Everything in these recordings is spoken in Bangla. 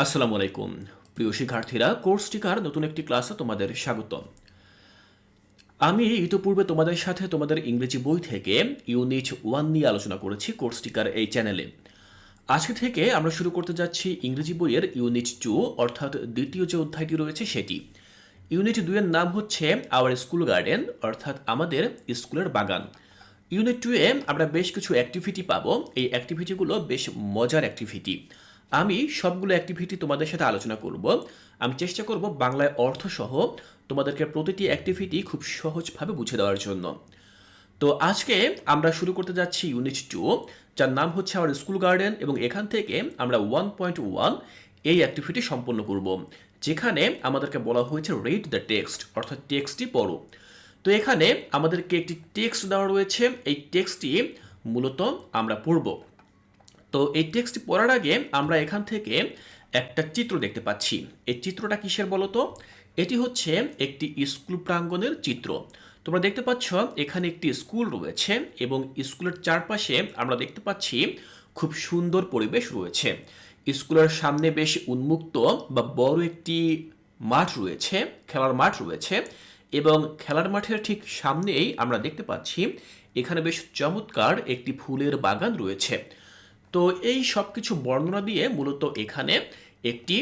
আসসালামু আলাইকুম প্রিয় শিক্ষার্থীরা, কোর্স টিকার নতুন একটি ক্লাসে তোমাদের স্বাগত। আমি ইতিপূর্বে তোমাদের সাথে তোমাদের ইংরেজি বই থেকে ইউনিট 1 নিয়ে আলোচনা করেছি কোর্স টিকার এই চ্যানেলে। আজকে থেকে আমরা শুরু করতে যাচ্ছি ইংরেজি বইয়ের ইউনিট 2, অর্থাৎ দ্বিতীয় যে অধ্যায়টি রয়েছে সেটি। ইউনিট 2 এর নাম হচ্ছে আওয়ার স্কুল গার্ডেন, অর্থাৎ আমাদের স্কুলের বাগান। ইউনিট 2 এ আমরা বেশ কিছু অ্যাক্টিভিটি পাবো। এই অ্যাক্টিভিটিগুলো বেশ মজার অ্যাক্টিভিটি। আমি সবগুলো অ্যাক্টিভিটি তোমাদের সাথে আলোচনা করব। আমি চেষ্টা করব বাংলায় অর্থসহ তোমাদেরকে প্রতিটি অ্যাক্টিভিটি খুব সহজভাবে বুঝে দেওয়ার জন্য। তো আজকে আমরা শুরু করতে যাচ্ছি ইউনিট 2, যার নাম হচ্ছে আওয়ার স্কুল গার্ডেন, এবং এখান থেকে আমরা 1.1 এই অ্যাক্টিভিটি সম্পন্ন করব, যেখানে আমাদেরকে বলা হয়েছে রিড দ্য টেক্সট, অর্থাৎ টেক্সটটি পড়ো। তো এখানে আমাদেরকে একটি টেক্সট দেওয়া রয়েছে, এই টেক্সটটি মূলত আমরা পড়ব। তো এই টেক্সটটি পড়ার আগে আমরা এখান থেকে একটা চিত্র দেখতে পাচ্ছি। এই চিত্রটা কিসের বলো তো? এটি হচ্ছে একটি স্কুল প্রাঙ্গণের চিত্র। তোমরা দেখতে পাচ্ছ এখানে একটি স্কুল রয়েছে, এবং স্কুলের চারপাশে আমরা দেখতে পাচ্ছি খুব সুন্দর পরিবেশ রয়েছে। স্কুলের সামনে বেশ উন্মুক্ত বা বড় একটি মাঠ রয়েছে, খেলার মাঠ রয়েছে, এবং খেলার মাঠের ঠিক সামনেই আমরা দেখতে পাচ্ছি এখানে বেশ চমৎকার একটি ফুলের বাগান রয়েছে। তো এই সব কিছু বর্ণনা দিয়ে মূলত এখানে একটি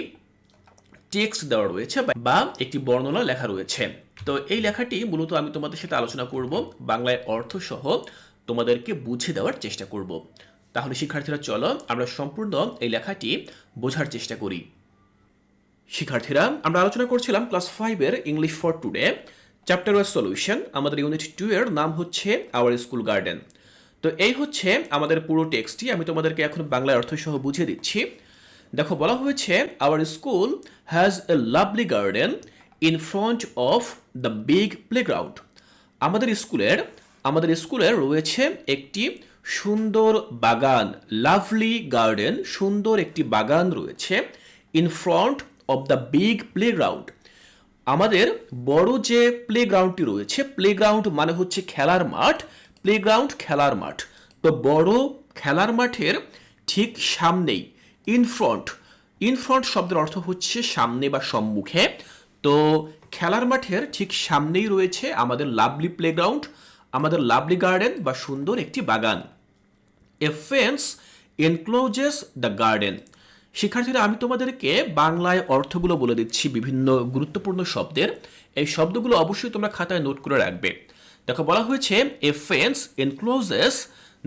টেক্সট দেওয়া রয়েছে বা একটি বর্ণনা লেখা রয়েছে। তো এই লেখাটি মূলত আমি তোমাদের সাথে আলোচনা করব, বাংলায় অর্থসহ তোমাদেরকে বুঝে দেওয়ার চেষ্টা করব। তাহলে শিক্ষার্থীরা চলো আমরা সম্পূর্ণ এই লেখাটি বোঝার চেষ্টা করি। শিক্ষার্থীরা, আমরা আলোচনা করছিলাম ক্লাস 5 এর English for today chapter wise solution. আমাদের ইউনিট 2 এর নাম হচ্ছে আওয়ার স্কুল গার্ডেন। তো এই হচ্ছে আমাদের পুরো টেক্সটটি। আমি তোমাদেরকে এখন বাংলায় অর্থসহ বুঝিয়ে দিচ্ছি। দেখো, বলা হয়েছে our school has a lovely garden in front of the big playground. আমাদের স্কুলের রয়েছে একটি সুন্দর বাগান, লাভলি গার্ডেন, সুন্দর একটি বাগান রয়েছে, in front of the big playground, আমাদের বড় যে প্লেগ্রাউন্ডটি রয়েছে। প্লেগ্রাউন্ড মানে হচ্ছে খেলার মাঠ, প্লেগ্রাউন্ড খেলার মাঠ। তো বড় খেলার মাঠের ঠিক সামনেই, ইনফ্রন্ট শব্দের অর্থ হচ্ছে সামনে বা সম্মুখে। তো খেলার মাঠের ঠিক সামনেই রয়েছে আমাদের লাভলি প্লেগ্রাউন্ড, আমাদের লাভলি গার্ডেন বা সুন্দর একটি বাগান। A fence encloses the garden. শিক্ষার্থীরা, আমি তোমাদেরকে বাংলায় অর্থগুলো বলে দিচ্ছি বিভিন্ন গুরুত্বপূর্ণ শব্দের। এই শব্দগুলো অবশ্যই তোমরা খাতায় নোট করে রাখবে। দেখো, বলা হয়েছে a fence encloses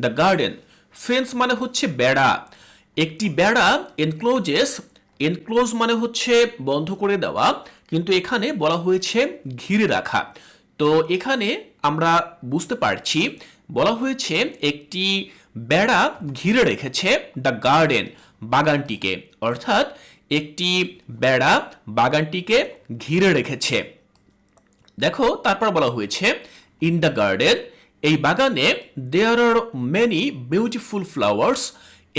the garden. Fence মানে হচ্ছে বেড়া, একটি বেড়া। এনক্লোজ মানে হচ্ছে বন্ধ করে দেওয়া, কিন্তু এখানে বলা হয়েছে ঘিরে রাখা। তো এখানে আমরা বুঝতে পারছি বলা হয়েছে একটি বেড়া ঘিরে রেখেছে দ্য গার্ডেন, বাগানটিকে, অর্থাৎ একটি বেড়া বাগানটিকে ঘিরে রেখেছে। দেখো, তারপর বলা হয়েছে ইন দ্য গার্ডেন, এই বাগানে দেয়ার আর মেনি বিউটিফুল ফ্লাওয়ার্স।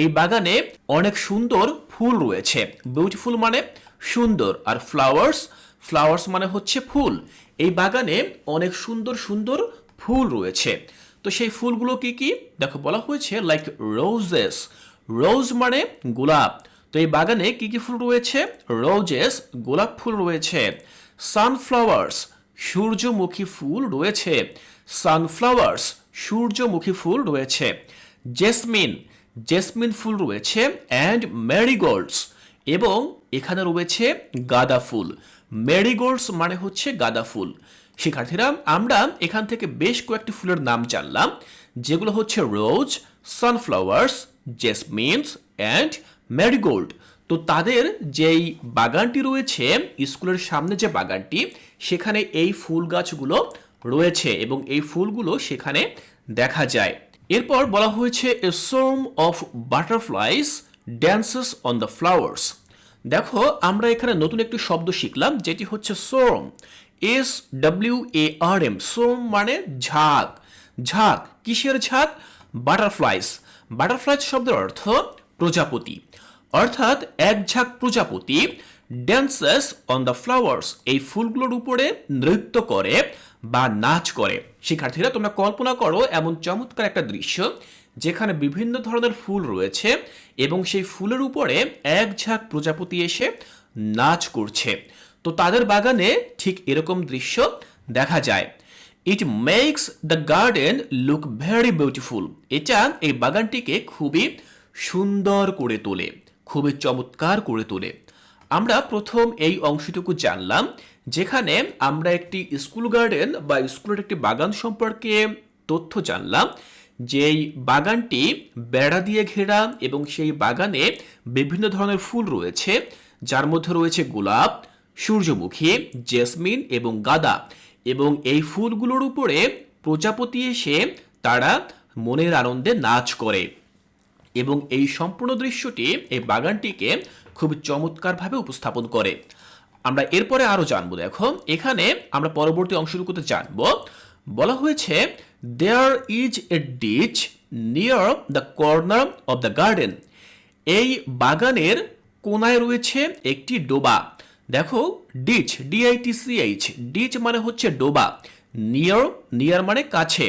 এই বাগানে অনেক সুন্দর ফুল রয়েছে। বিউটিফুল মানে সুন্দর, আর ফ্লাওয়ার্স মানে হচ্ছে ফুল। এই বাগানে অনেক সুন্দর সুন্দর ফুল রয়েছে। তো সেই ফুলগুলো কি কি? দেখো, বলা হয়েছে লাইক রোজেস। রোজ মানে গোলাপ। তো এই বাগানে কি কি ফুল রয়েছে? রোজেস, গোলাপ ফুল রয়েছে। সানফ্লাওয়ার্স, সূর্যমুখী ফুল রয়েছে। সানফ্লাওয়ার্স, সূর্যমুখী ফুল রয়েছে। জেসমিন ফুল রয়েছে। অ্যান্ড ম্যারিগোল্ডস, এবং এখানে রয়েছে গাঁদা ফুল। ম্যারিগোল্ডস মানে হচ্ছে গাঁদা ফুল। শিক্ষার্থীরা, আমরা এখান থেকে বেশ কয়েকটি ফুলের নাম জানলাম, যেগুলো হচ্ছে রোজ, সানফ্লাওয়ার্স, জেসমিনস অ্যান্ড ম্যারিগোল্ড। তো তাদের যেই বাগানটি রয়েছে, স্কুলের সামনে যে বাগানটি, সেখানে এই ফুল গাছগুলো রয়েছে এবং এই ফুলগুলো সেখানে দেখা যায়। এরপর বলা হয়েছে a swarm of butterflies dances on the flowers. দেখো, আমরা এখানে নতুন একটি শব্দ শিখলাম, যেটি হচ্ছে সোর্ম, SWARM। সোর্ম মানে ঝাঁক। ঝাঁক কিসের ঝাঁক? বাটারফ্লাইজ শব্দের অর্থ প্রজাপতি, অর্থাৎ এক ঝাঁক প্রজাপতি ড্যান্সেস অন দ্য ফ্লাওয়ার্স, এই ফুলগুলোর উপরে নৃত্য করে বা নাচ করে। শিক্ষার্থীরা, তোমরা কল্পনা করো এমন চমৎকার একটা দৃশ্য যেখানে বিভিন্ন ধরনের ফুল রয়েছে এবং সেই ফুলের উপরে এক ঝাঁক প্রজাপতি এসে নাচ করছে। তো তাদের বাগানে ঠিক এরকম দৃশ্য দেখা যায়। It makes the garden look very beautiful. এটা এই বাগানটিকে খুবই সুন্দর করে তোলে, খুবই চমৎকার করে তোলে। আমরা প্রথম এই অংশটুকু জানলাম যেখানে আমরা একটি স্কুল গার্ডেন বা স্কুলের একটি বাগান সম্পর্কে তথ্য জানলাম, যেই বাগানটি বেড়া দিয়ে ঘেরা এবং সেই বাগানে বিভিন্ন ধরনের ফুল রয়েছে, যার মধ্যে রয়েছে গোলাপ, সূর্যমুখী, জেসমিন এবং গাঁদা। এবং এই ফুলগুলোর উপরে প্রজাপতি এসে তারা মনের আনন্দে নাচ করে এবং এই সম্পূর্ণ দৃশ্যটি এই বাগানটিকে খুব চমৎকারভাবে উপস্থাপন করে। আমরা এরপরে আরো জানবো। দেখো এখানে আমরা পরবর্তী অংশটুকুতে জানবো, বলা হয়েছে there is a ditch near the corner of the garden. এই বাগানের কোনায় রয়েছে একটি ডোবা। দেখো ডিচ, DITCH, ডিচ মানে হচ্ছে ডোবা, নিয়ার, নিয়ার মানে কাছে,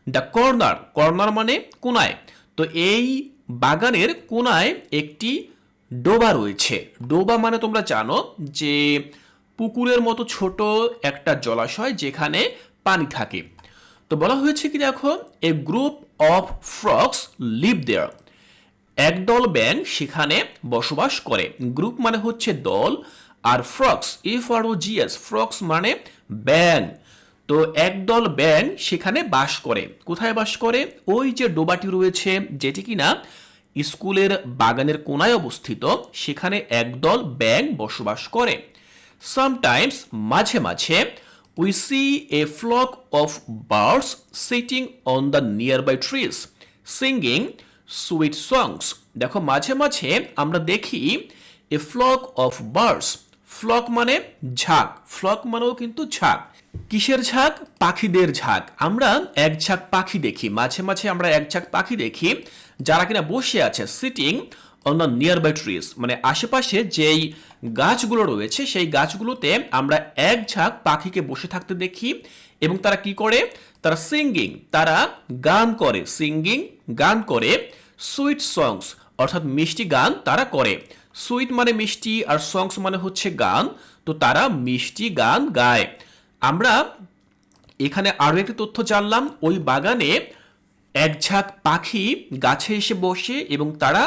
দ্য কর্নার, কর্নার মানে কোনায়। তো এই বাগানের কোনায় একটি ডোবা রয়েছে। ডোবা মানে তোমরা জানো যে পুকুরের মতো ছোট একটা জলাশয় যেখানে পানি থাকে। তো বলা হয়েছে কি, দেখো এ group of frogs live there. একদল ব্যাঙ সেখানে বসবাস করে। গ্রুপ মানে হচ্ছে দল, আর ফ্রগস, FROGS, ফ্রগস মানে ব্যাঙ। তো একদল ব্যাঙ সেখানে বাস করে। কোথায় বাস করে? ওই যে ডোবাটি রয়েছে যেটি কিনা স্কুলের বাগানের কোনায় অবস্থিত, সেখানে একদল ব্যাঙ বসবাস করে। সামটাইমস, মাঝে মাঝে, we see a flock of birds sitting on the nearby trees singing sweet songs. দেখো মাঝে মাঝে আমরা দেখি a flock of birds, flock মানে ঝাঁক, ফ্লক মানেও কিন্তু ঝাঁক। কিসের ঝাঁক? পাখিদের ঝাঁক। আমরা এক ঝাঁক পাখি দেখি, মাঝে মাঝে আমরা এক ঝাঁক পাখি দেখি যারা কিনা বসে আছে, sitting on the nearby trees, মানে আশেপাশে যেই গাছগুলো রয়েছে সেই গাছগুলোতে আমরা এক ঝাঁক পাখিকে বসে থাকতে দেখি। এবং তারা কি করে? তারা সিঙ্গিং, তারা গান করে, সিঙ্গিং গান করে, সুইট সংস অর্থাৎ মিষ্টি গান তারা করে। সুইট মানে মিষ্টি আর সংস মানে হচ্ছে গান, তো তারা মিষ্টি গান গায়। আমরা এখানে আরো একটি তথ্য জানলাম, ওই বাগানে এক ঝাঁক পাখি গাছে এসে বসে এবং তারা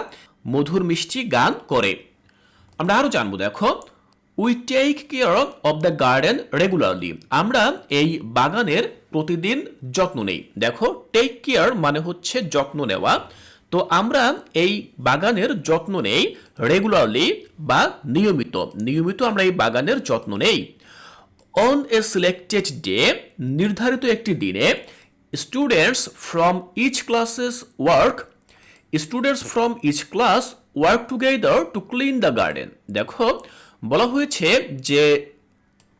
মধুর মিষ্টি গান করে। আমরা আরো জানবো। দেখো we take care of the garden regularly. আমরা এই বাগানের প্রতিদিন যত্ন নেই। দেখো টেক কেয়ার মানে হচ্ছে যত্ন নেওয়া। তো আমরা এই বাগানের যত্ন নেই রেগুলারলি বা নিয়মিত, নিয়মিত আমরা এই বাগানের যত্ন নেই। অন এ সিলেক্টেড ডে, নির্ধারিত একটি দিনে, students from each classes work, students from each class work together to clean the garden. দেখো বলা হয়েছে যে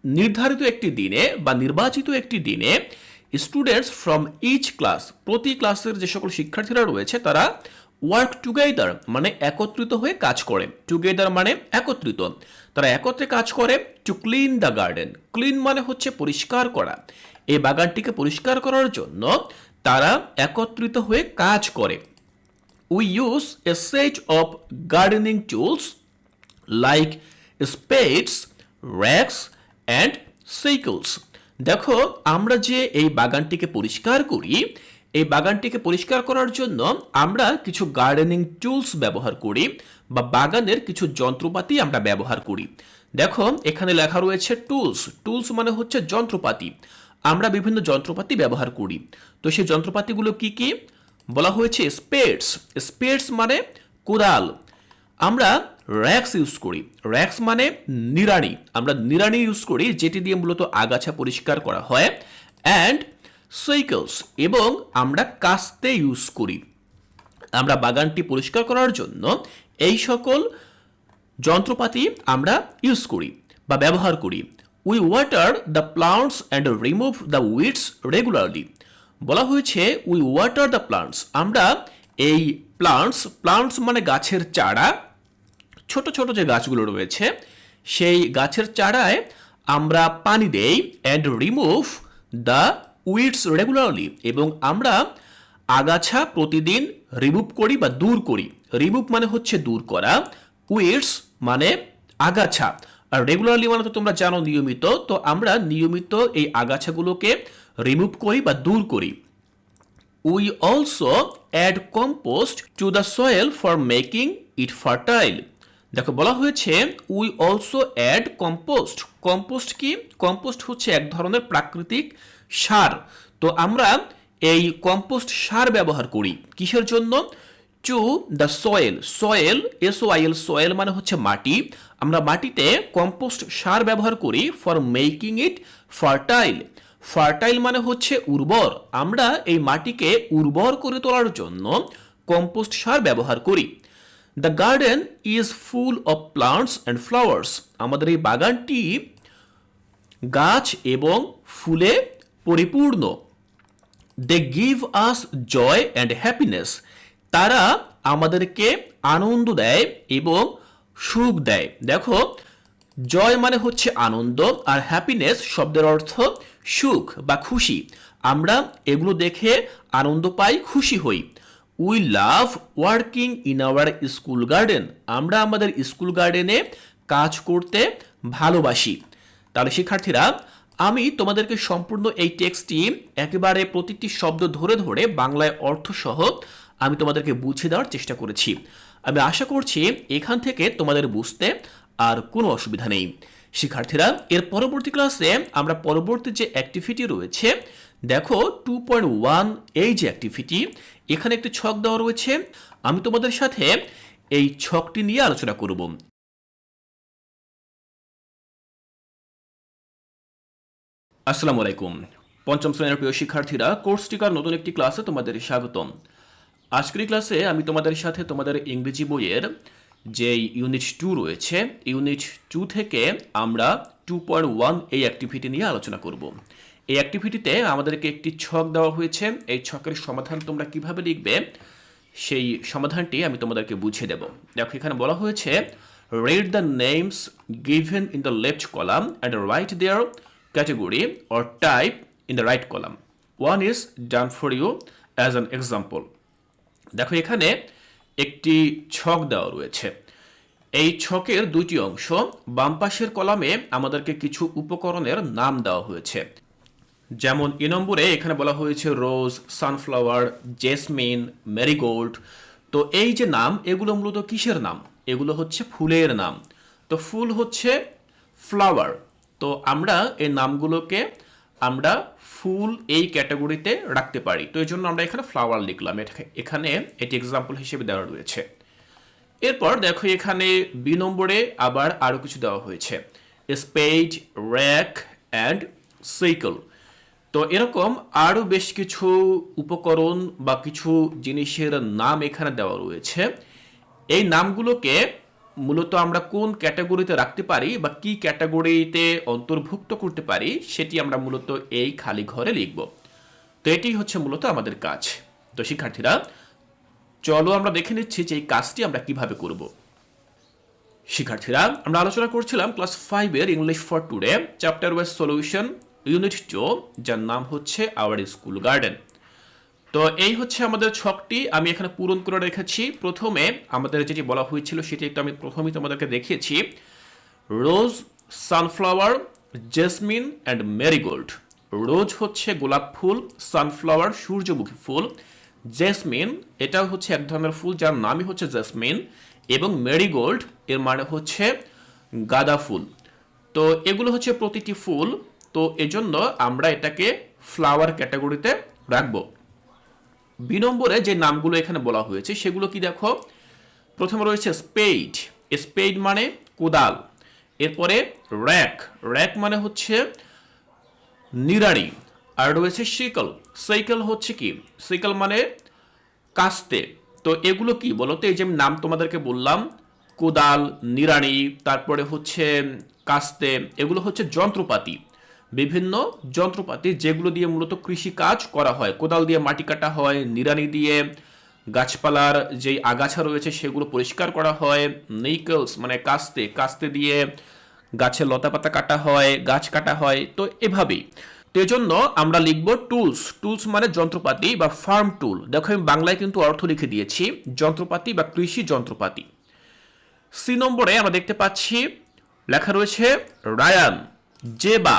নির্ধারিত একটি দিনে বা নির্বাচিত একটি দিনে স্টুডেন্টস ফ্রম ইচ ক্লাস, প্রতি ক্লাসের যে সকল শিক্ষার্থীরা রয়েছে তারা ওয়ার্ক টুগেদার মানে একত্রিত হয়ে কাজ করে, টুগেদার মানে একত্রিত, তারা একত্রে কাজ করে two clean the garden. Clean মানে হচ্ছে পরিষ্কার করা। এই বাগানটিকে পরিষ্কার করার জন্য তারা একত্রিত হয়ে কাজ করে। We use a set of gardening tools like spades, racks and cycles. দেখো আমরা যে এই বাগানটিকে পরিষ্কার করি, এই বাগানটিকে পরিষ্কার করার জন্য আমরা কিছু গার্ডেনিং টুলস ব্যবহার করি বা বাগানের কিছু যন্ত্রপাতি আমরা ব্যবহার করি। দেখো এখানে লেখা রয়েছে টুলস, টুলস মানে হচ্ছে যন্ত্রপাতি। আমরা বিভিন্ন যন্ত্রপাতি ব্যবহার করি। তো সেই যন্ত্রপাতিগুলো কি কি? বলা হয়েছে স্পেডস, স্পেডস মানে কোদাল। আমরা র্যাক্স ইউজ করি, র্যাক্স মানে নিড়ানি, আমরা নিড়ানি ইউজ করি যেটি দিয়ে মূলত আগাছা পরিষ্কার করা হয়। অ্যান্ড সাইকেলস, এবং আমরা কাস্তে ইউজ করি। আমরা বাগানটি পরিষ্কার করার জন্য এই সকল যন্ত্রপাতি আমরা ইউজ করি বা ব্যবহার করি। We water the plants and remove the weeds regularly. বলা হয়েছে উই ওয়াটার দ্য প্লান্টস, আমরা এই প্লান্টস, প্লান্টস মানে গাছের চারা, ছোট ছোট যে গাছগুলো রয়েছে সেই গাছের চারায় আমরা পানি দেই। And remove the weeds regularly, এবং আমরা আগাছা প্রতিদিন রিমুভ করি বা দূর করি। রিমুভ মানে হচ্ছে দূর করা, উইডস মানে আগাছা, আর রেগুলারলি মানে তো তোমরা জানো নিয়মিত। তো আমরা নিয়মিত এই আগাছাগুলোকে রিমুভ করি বা দূর করি। We also add compost to the soil for making it fertile. দেখো বলা হয়েছে we also add compost. Compost কি? কম্পোস্ট হচ্ছে এক ধরনের প্রাকৃতিক সার। তো আমরা এই কম্পোস্ট সার ব্যবহার করি কিসের জন্য? Two the soil. Soil, SOIL, soil মানে হচ্ছে মাটি। আমরা মাটিতে কম্পোস্ট সার ব্যবহার করি for making it fertile. Fertile মানে হচ্ছে উর্বর। আমরা এই মাটিকে উর্বর করে তোলার জন্য কম্পোস্ট সার ব্যবহার করি। The garden is full of plants and flowers. আমাদের এই বাগানটি গাছ এবং ফুলে পরিপূর্ণ। They give us joy and happiness. তারা আমাদেরকে আনন্দ দেয় এবং সুখ দেয়। দেখো জয় মানে হচ্ছে আনন্দ, আর হ্যাপিনেস শব্দের অর্থ সুখ বা খুশি। আমরা এগুলো দেখে আনন্দ পাই, খুশি হই। We love working in our school garden. আমরা আমাদের স্কুল গার্ডেনে কাজ করতে ভালোবাসি। তাহলে শিক্ষার্থীরা, আমি তোমাদেরকে সম্পূর্ণ এই টেক্সটটি একেবারে প্রতিটি শব্দ ধরে ধরে বাংলায় অর্থ সহ আমি তোমাদেরকে বুঝিয়ে দেওয়ার চেষ্টা করেছি। আমি আশা করছি এখান থেকে তোমাদের বুঝতে আর কোনো অসুবিধা নেই। শিক্ষার্থীরা, এর পরবর্তী ক্লাসে আমরা পরবর্তী যে অ্যাক্টিভিটি রয়েছে, দেখো 2.1 এই যে অ্যাক্টিভিটি, এখানে একটি ছক দেওয়া রয়েছে। আমি তোমাদের সাথে এই ছকটি নিয়ে আলোচনা করব। আসসালামু আলাইকুম। পঞ্চম শ্রেণীর প্রিয় শিক্ষার্থীরা, কোর্স টিকার নতুন একটি ক্লাসে তোমাদের স্বাগতম। আজকের ক্লাসে আমি তোমাদের সাথে তোমাদের ইংরেজি বইয়ের যে ইউনিট 2 রয়েছে, ইউনিট 2 থেকে আমরা 2.1 এই অ্যাক্টিভিটি নিয়ে আলোচনা করব। এই অ্যাক্টিভিটিতে আমাদেরকে একটি ছক দেওয়া হয়েছে। এই ছকের সমাধান তোমরা কিভাবে লিখবে সেই সমাধানটি আমি তোমাদেরকে বুঝিয়ে দেব। দেখো এখানে বলা হয়েছে, read the names given in the left column and write their category or type in the right column. One is done for you as an example. দেখো এখানে একটি ছক দেওয়া রয়েছে। এই ছকের দুইটি অংশ। বাম পাশের কলামে আমাদেরকে কিছু উপকরণের নাম দেওয়া হয়েছে। যেমন এ নম্বরে এখানে বলা হয়েছে রোজ, সানফ্লাওয়ার, জেসমিন, মেরিগোল্ড। তো এই যে নাম, এগুলো মূলত কিসের নাম? এগুলো হচ্ছে ফুলের নাম। তো ফুল হচ্ছে ফ্লাওয়ার। তো আমরা এই নামগুলোকে আমরা ফুল এই ক্যাটাগরিতে রাখতে পারি। তো এই জন্য আমরা এখানে ফ্লাওয়ার লিখলাম। এখানে এটি এক্সাম্পল হিসেবে দেওয়া রয়েছে। এরপর দেখো এখানে বি নম্বরে আবার আরও কিছু দেওয়া হয়েছে, স্পেড, র্যাক অ্যান্ড সাইকেল। তো এরকম আরও বেশ কিছু উপকরণ বা কিছু জিনিসের নাম এখানে দেওয়া রয়েছে। এই নামগুলোকে মূলত আমরা কোন ক্যাটাগরিতে রাখতে পারি বা কি ক্যাটাগরিতে অন্তর্ভুক্ত করতে পারি সেটি আমরা মূলত এই খালি ঘরে লিখব। তো এটি হচ্ছে মূলত আমাদের কাজ। তো শিক্ষার্থীরা, চলো আমরা দেখে নিচ্ছি যে এই কাজটি আমরা কিভাবে করব। শিক্ষার্থীরা, আমরা আলোচনা করছিলাম ক্লাস 5 এর English for today chapter wise solution unit 2, যার নাম হচ্ছে আওয়ার স্কুল গার্ডেন। তো এই হচ্ছে আমাদের ছকটি। আমি এখানে পূরণ করে রেখেছি। প্রথমে আমাদের যেটি বলা হয়েছিল সেটি একটু আমি প্রথমেই তোমাদেরকে দেখিয়েছি, রোজ, সানফ্লাওয়ার, জেসমিন অ্যান্ড মেরিগোল্ড। রোজ হচ্ছে গোলাপ ফুল, সানফ্লাওয়ার সূর্যমুখী ফুল, জেসমিন এটাও হচ্ছে এক ধরনের ফুল যার নামই হচ্ছে জেসমিন, এবং মেরিগোল্ড এর মানে হচ্ছে গাঁদা ফুল। তো এগুলো হচ্ছে প্রতিটি ফুল। তো এজন্য আমরা এটাকে ফ্লাওয়ার ক্যাটাগরিতে রাখবো। বি নম্বরে যে নামগুলো এখানে বলা হয়েছে সেগুলো কি দেখো, প্রথমে রয়েছে স্পেড। স্পেড মানে কোদাল। এরপরে র্যাক। র্যাক মানে হচ্ছে নিড়ানি। আর রয়েছে সাইকেল। সাইকেল হচ্ছে কি? সাইকেল মানে কাস্তে। তো এগুলো কি বলতো? এই যে আমি নাম তোমাদেরকে বললাম, কোদাল, নিড়ানি, তারপরে হচ্ছে কাস্তে, এগুলো হচ্ছে যন্ত্রপাতি, বিভিন্ন যন্ত্রপাতি যেগুলো দিয়ে মূলত কৃষি কাজ করা হয়। কোদাল দিয়ে মাটি কাটা হয়, নিড়ানি দিয়ে গাছপালার যে আগাছা রয়েছে সেগুলো পরিষ্কার করা হয়, নেইকেলস মানে কাস্তে দিয়ে গাছের লতাপাতা কাটা হয়, গাছ কাটা হয়। তো এভাবেই। তো এজন্য আমরা লিখব টুলস। টুলস মানে যন্ত্রপাতি বা ফার্ম টুল। দেখো আমি বাংলায় কিন্তু অর্থ লিখে দিয়েছি, যন্ত্রপাতি বা কৃষি যন্ত্রপাতি। সি নম্বরে আমরা দেখতে পাচ্ছি লেখা রয়েছে রায়ান, জেবা,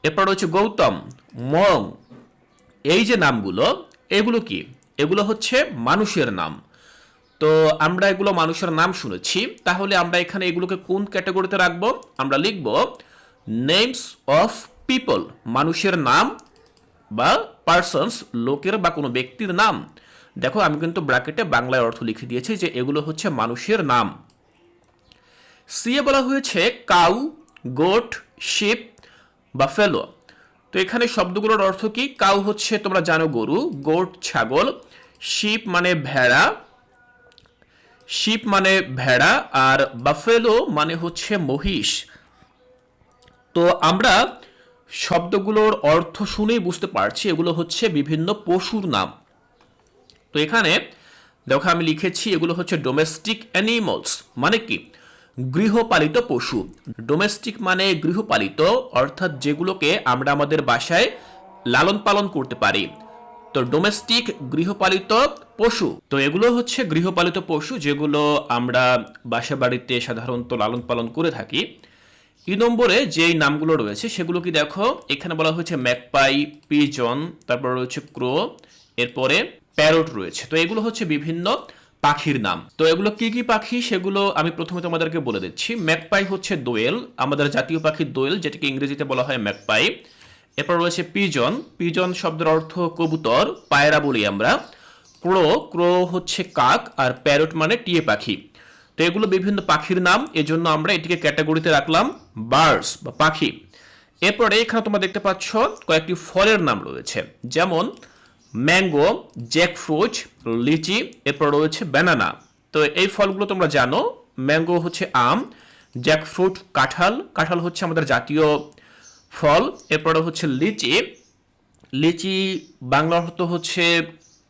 এরপর রয়েছে গৌতম, মং। এই যে নামগুলো, এগুলো কি? এগুলো হচ্ছে মানুষের নাম। তো আমরা এগুলো মানুষের নাম শুনেছি, তাহলে আমরা এখানে এগুলোকে কোন ক্যাটাগরিতে রাখবো? আমরা লিখব নেমস অফ পিপল, মানুষের নাম বা পার্সনস, লোকের বা কোনো ব্যক্তির নাম। দেখো আমি কিন্তু ব্র্যাকেটে বাংলায় অর্থ লিখে দিয়েছি যে এগুলো হচ্ছে মানুষের নাম। সি এ বলা হয়েছে কাউ, গোট, শিপ, বাফেলো। তো এখানে শব্দগুলোর অর্থ কি? কাউ হচ্ছে তোমরা জানো গরু, গোট ছাগল, শিপ মানে ভেড়া, শিপ মানে ভেড়া, আর বাফেলো মানে হচ্ছে মহিষ। তো আমরা শব্দগুলোর অর্থ শুনেই বুঝতে পারছি এগুলো হচ্ছে বিভিন্ন পশুর নাম। তো এখানে দেখো আমি লিখেছি এগুলো হচ্ছে ডোমেস্টিক অ্যানিমালস, মানে কি? গৃহপালিত পশু। ডোমেস্টিক মানে গৃহপালিত, অর্থাৎ যেগুলোকে আমরা আমাদের বাসায় লালন পালন করতে পারি। তো ডোমেস্টিক গৃহপালিত পশু, তো এগুলো হচ্ছে গৃহপালিত পশু যেগুলো আমরা বাসা বাড়িতে সাধারণত লালন পালন করে থাকি। ই নম্বরে যেই নামগুলো রয়েছে সেগুলো কি দেখো, এখানে বলা হয়েছে ম্যাকপাই, পিজন, তারপর রয়েছে ক্রো, এরপরে প্যারট রয়েছে। তো এগুলো হচ্ছে বিভিন্ন পাখির নাম। তো এগুলো কি কি পাখি সেগুলো আমি প্রথমে তোমাদেরকে বলে দিচ্ছি। ম্যাকপাই হচ্ছে দোয়েল, আমাদের জাতীয় পাখি দোয়েল, যেটাকে ইংরেজিতে বলা হয় ম্যাকপাই। এরপর রয়েছে পিজন, পিজন শব্দের অর্থ কবুতর, পায়রা বলি আমরা। ক্রো, ক্রো হচ্ছে কাক, আর প্যারট মানে টিয়ে পাখি। তো এগুলো বিভিন্ন পাখির নাম, এজন্য আমরা এটিকে ক্যাটাগরিতে রাখলাম বার্ডস বা পাখি। এরপরে এখানে তোমরা দেখতে পাচ্ছ কয়েকটি ফলের নাম রয়েছে, যেমন ম্যাঙ্গো, জ্যাকফ্রুট, লিচি, এরপর রয়েছে ব্যানানা। তো এই ফলগুলো তোমরা জানো, ম্যাঙ্গো হচ্ছে আম, জ্যাকফ্রুট কাঁঠাল, কাঁঠাল হচ্ছে আমাদের জাতীয় ফল। এরপরে হচ্ছে লিচি, লিচি বাংলা অর্থ হচ্ছে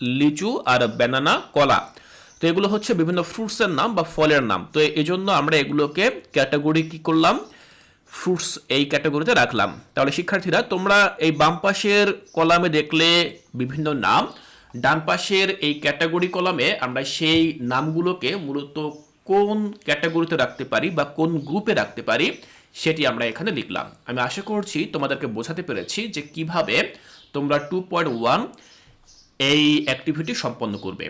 লিচু, আর ব্যানানা কলা। তো এগুলো হচ্ছে বিভিন্ন ফ্রুটসের নাম বা ফলের নাম। তো এই জন্য আমরা এগুলোকে ক্যাটাগরি কি করলাম, ফ্রুটস এই ক্যাটাগরিতে রাখলাম। তাহলে শিক্ষার্থীরা তোমরা এই বাম পাশের কলামে দেখলে বিভিন্ন নাম, ডান পাশের এই ক্যাটাগরি কলামে আমরা সেই নামগুলোকে মূলত কোন ক্যাটাগরিতে রাখতে পারি বা কোন গ্রুপে রাখতে পারি সেটি আমরা এখানে লিখলাম। আমি আশা করছি তোমাদেরকে বোঝাতে পেরেছি যে কিভাবে তোমরা 2.1 এই অ্যাক্টিভিটি সম্পন্ন করবে।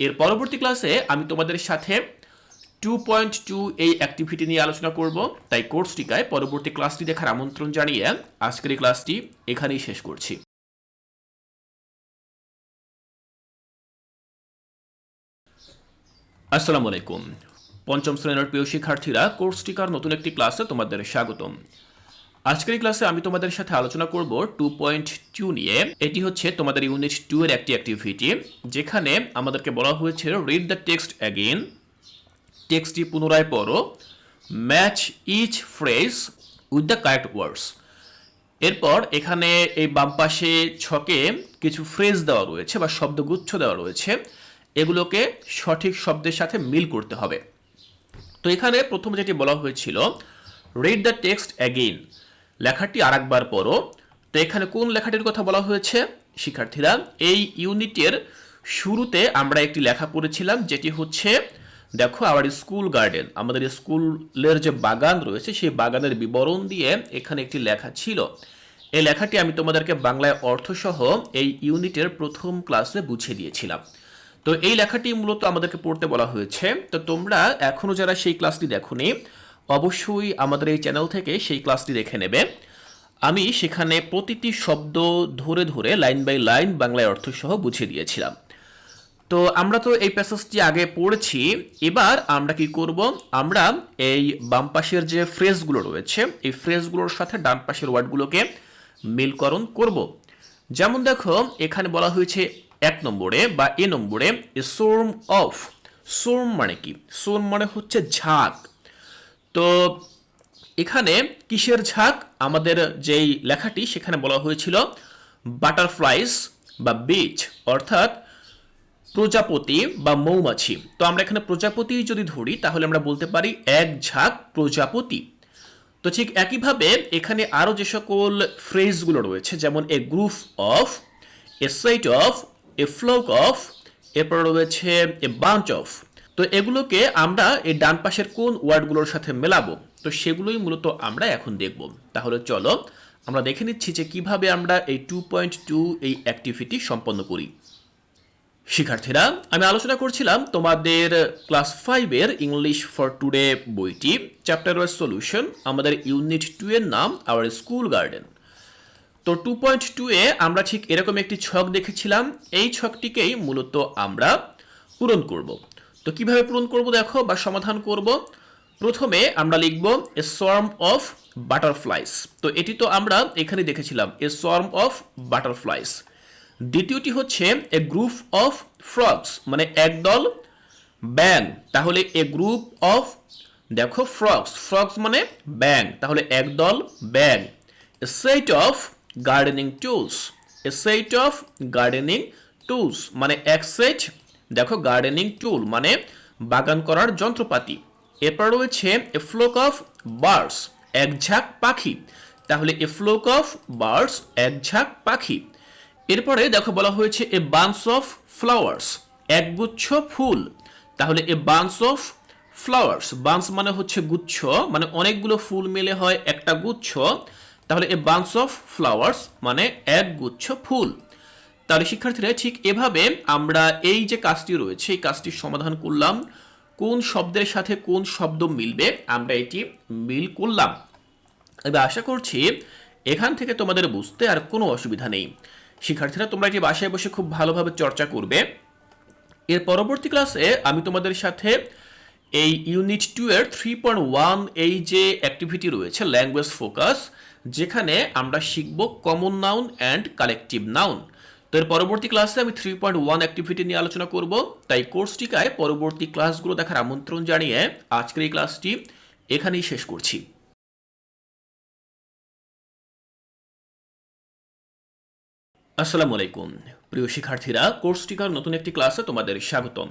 এর পরবর্তী ক্লাসে আমি তোমাদের সাথে 2.2 এই অ্যাক্টিভিটি নিয়ে আলোচনা করব। তাই কোর্সটিকায় পরবর্তী ক্লাসটি দেখার আমন্ত্রণ জানিয়ে আজকের এই ক্লাসটি এখানেই শেষ করছি। আসসালামু আলাইকুম। পঞ্চম শ্রেণীর প্রিয় শিক্ষার্থীরা, কোর্সটিকার নতুন একটি ক্লাসে তোমাদের স্বাগতম। আজকের এই ক্লাসে আমি তোমাদের সাথে আলোচনা করব 2.2 নিয়ে। এটি হচ্ছে তোমাদের ইউনিট 2 এর একটি অ্যাক্টিভিটি, যেখানে আমাদেরকে বলা হয়েছে রিড দ্য টেক্সট অ্যাগেইন, টেক্সটটি পুনরায় পড়ো, match each phrase with the correct words. এরপর এখানে এই বাম পাশে ছকে কিছু ফ্রেজ দেওয়া রয়েছে বা শব্দগুচ্ছ দেওয়া রয়েছে, এগুলোকে সঠিক শব্দের সাথে মিল করতে হবে। তো এখানে প্রথমে যেটি বলা হয়েছিল রিড দ্য টেক্সট অ্যাগেইন, লেখাটি আরেকবার পড়ো। তো এখানে কোন লেখাটির কথা বলা হয়েছে শিক্ষার্থীরা? এই ইউনিটের শুরুতে আমরা একটি লেখা পড়েছিলাম, যেটি হচ্ছে দেখো আওয়ার স্কুল গার্ডেন, আমাদের স্কুলের যে বাগান রয়েছে সেই বাগানের বিবরণ দিয়ে এখানে একটি লেখা ছিল। এই লেখাটি আমি তোমাদেরকে বাংলায় অর্থসহ এই ইউনিটের প্রথম ক্লাসে বুঝিয়ে দিয়েছিলাম। তো এই লেখাটি মূলত আমাদেরকে পড়তে বলা হয়েছে। তো তোমরা এখনো যারা সেই ক্লাসটি দেখোনি, অবশ্যই আমাদের এই চ্যানেল থেকে সেই ক্লাসটি দেখে নেবে। আমি সেখানে প্রতিটি শব্দ ধরে ধরে লাইন বাই লাইন বাংলায় অর্থসহ বুঝিয়ে দিয়েছিলাম। তো আমরা তো এই প্যাসেজটি আগে পড়েছি, এবার আমরা কি করব, আমরা এই বাম পাশের যে ফ্রেজগুলো রয়েছে এই ফ্রেজগুলোর সাথে ডান পাশের ওয়ার্ডগুলোকে মিলকরণ করব। যেমন দেখো এখানে বলা হয়েছে 1 নম্বরে বা এ নম্বরে এ সোর্ম অফ। সোর্ম মানে কি? সোর্ম মানে হচ্ছে ঝাঁক। তো এখানে কিসের ঝাঁক? আমাদের যেই লেখাটি সেখানে বলা হয়েছিল বাটারফ্লাইস বা বিচ, অর্থাৎ প্রজাপতি বা মৌমাছি। তো আমরা এখানে প্রজাপতি যদি ধরি তাহলে আমরা বলতে পারি এক ঝাঁক প্রজাপতি। তো তো ঠিক একইভাবে এখানে আরও যে সকল ফ্রেজগুলো রয়েছে, যেমন a group of, a set of, a flock of, এরপর রয়েছে এ বাঞ্চ অফ। তো এগুলোকে আমরা এই ডান পাশের কোন ওয়ার্ডগুলোর সাথে মেলাবো, তো সেগুলোই মূলত আমরা এখন দেখব। তাহলে চলো আমরা দেখে নিচ্ছি যে কিভাবে আমরা এই 2.2 এই অ্যাক্টিভিটি সম্পন্ন করি। শিক্ষার্থীরা, আমি আলোচনা করছিলাম তোমাদের ক্লাস 5-এর ইংলিশ ফর টুডে বইটি, চ্যাপ্টার ওয়াইজ সলিউশন, আমাদের ইউনিট 2 এর নাম আওয়ার স্কুল গার্ডেন। তো 2.2 এ আমরা ঠিক এরকম একটি ছক দেখেছিলাম, এই ছকটিকেই মূলত আমরা পূরণ করব। তো কিভাবে পূরণ করব দেখো, বা সমাধান করব। প্রথমে আমরা লিখব এ সোয়ার্ম অফ বাটারফ্লাইস। তো এটি তো আমরা এখানে দেখেছিলাম, এ সোয়ার্ম অফ বাটারফ্লাইস। দ্বিতীয়টি হচ্ছে এ গ্রুপ অফ ফ্রগস, মানে একদল ব্যাঙ। তাহলে এ গ্রুপ অফ, দেখো ফ্রগস, ফ্রগস মানে ব্যাঙ, তাহলে একদল ব্যাঙ। A set of gardening tools, a set of gardening tools মানে এক সেট, দেখো গার্ডেনিং টুল মানে বাগান করার যন্ত্রপাতি। এরপর রয়েছে এ ফ্লোক অফ বার্ডস, এক ঝাঁক পাখি, তাহলে এ ফ্লোক অফ বার্ডস এক ঝাঁক পাখি। এরপরে দেখো বলা হয়েছে এ বান্স অফ ফ্লাওয়ার্স, একগুচ্ছ ফুল, তাহলে এ বান্স অফ ফ্লাওয়ার্স, বান্স মানে হচ্ছে গুচ্ছ, মানে অনেকগুলো ফুল মিলে হয় একটা গুচ্ছ, তাহলে এ বান্স অফ ফ্লাওয়ার্স মানে এক গুচ্ছ ফুল। তাহলে শিক্ষার্থীরা ঠিক এভাবে আমরা এই যে কাজটি রয়েছে এই কাজটির সমাধান করলাম। কোন শব্দের সাথে কোন শব্দ মিলবে আমরা এটি মিল করলাম। এবার আশা করছি এখান থেকে তোমাদের বুঝতে আর কোনো অসুবিধা নেই। শিক্ষার্থীরা, তোমরা এটি বাসায় বসে খুব ভালোভাবে চর্চা করবে। এর পরবর্তী ক্লাসে আমি তোমাদের সাথে এই ইউনিট 2 এর 3.1 এই যে অ্যাক্টিভিটি রয়েছে ল্যাঙ্গুয়েজ ফোকাস, যেখানে আমরা শিখব common noun and collective noun. তো এর পরবর্তী ক্লাসে আমি 3.1 অ্যাক্টিভিটি নিয়ে আলোচনা করব। তাই কোর্সটিকায় পরবর্তী ক্লাসগুলো দেখার আমন্ত্রণ জানিয়ে আজকের এই ক্লাসটি এখানেই শেষ করছি। আসসালামু আলাইকুম প্রিয় শিক্ষার্থীরা, কোর্সটিকার নতুন একটি ক্লাসে তোমাদের স্বাগতম।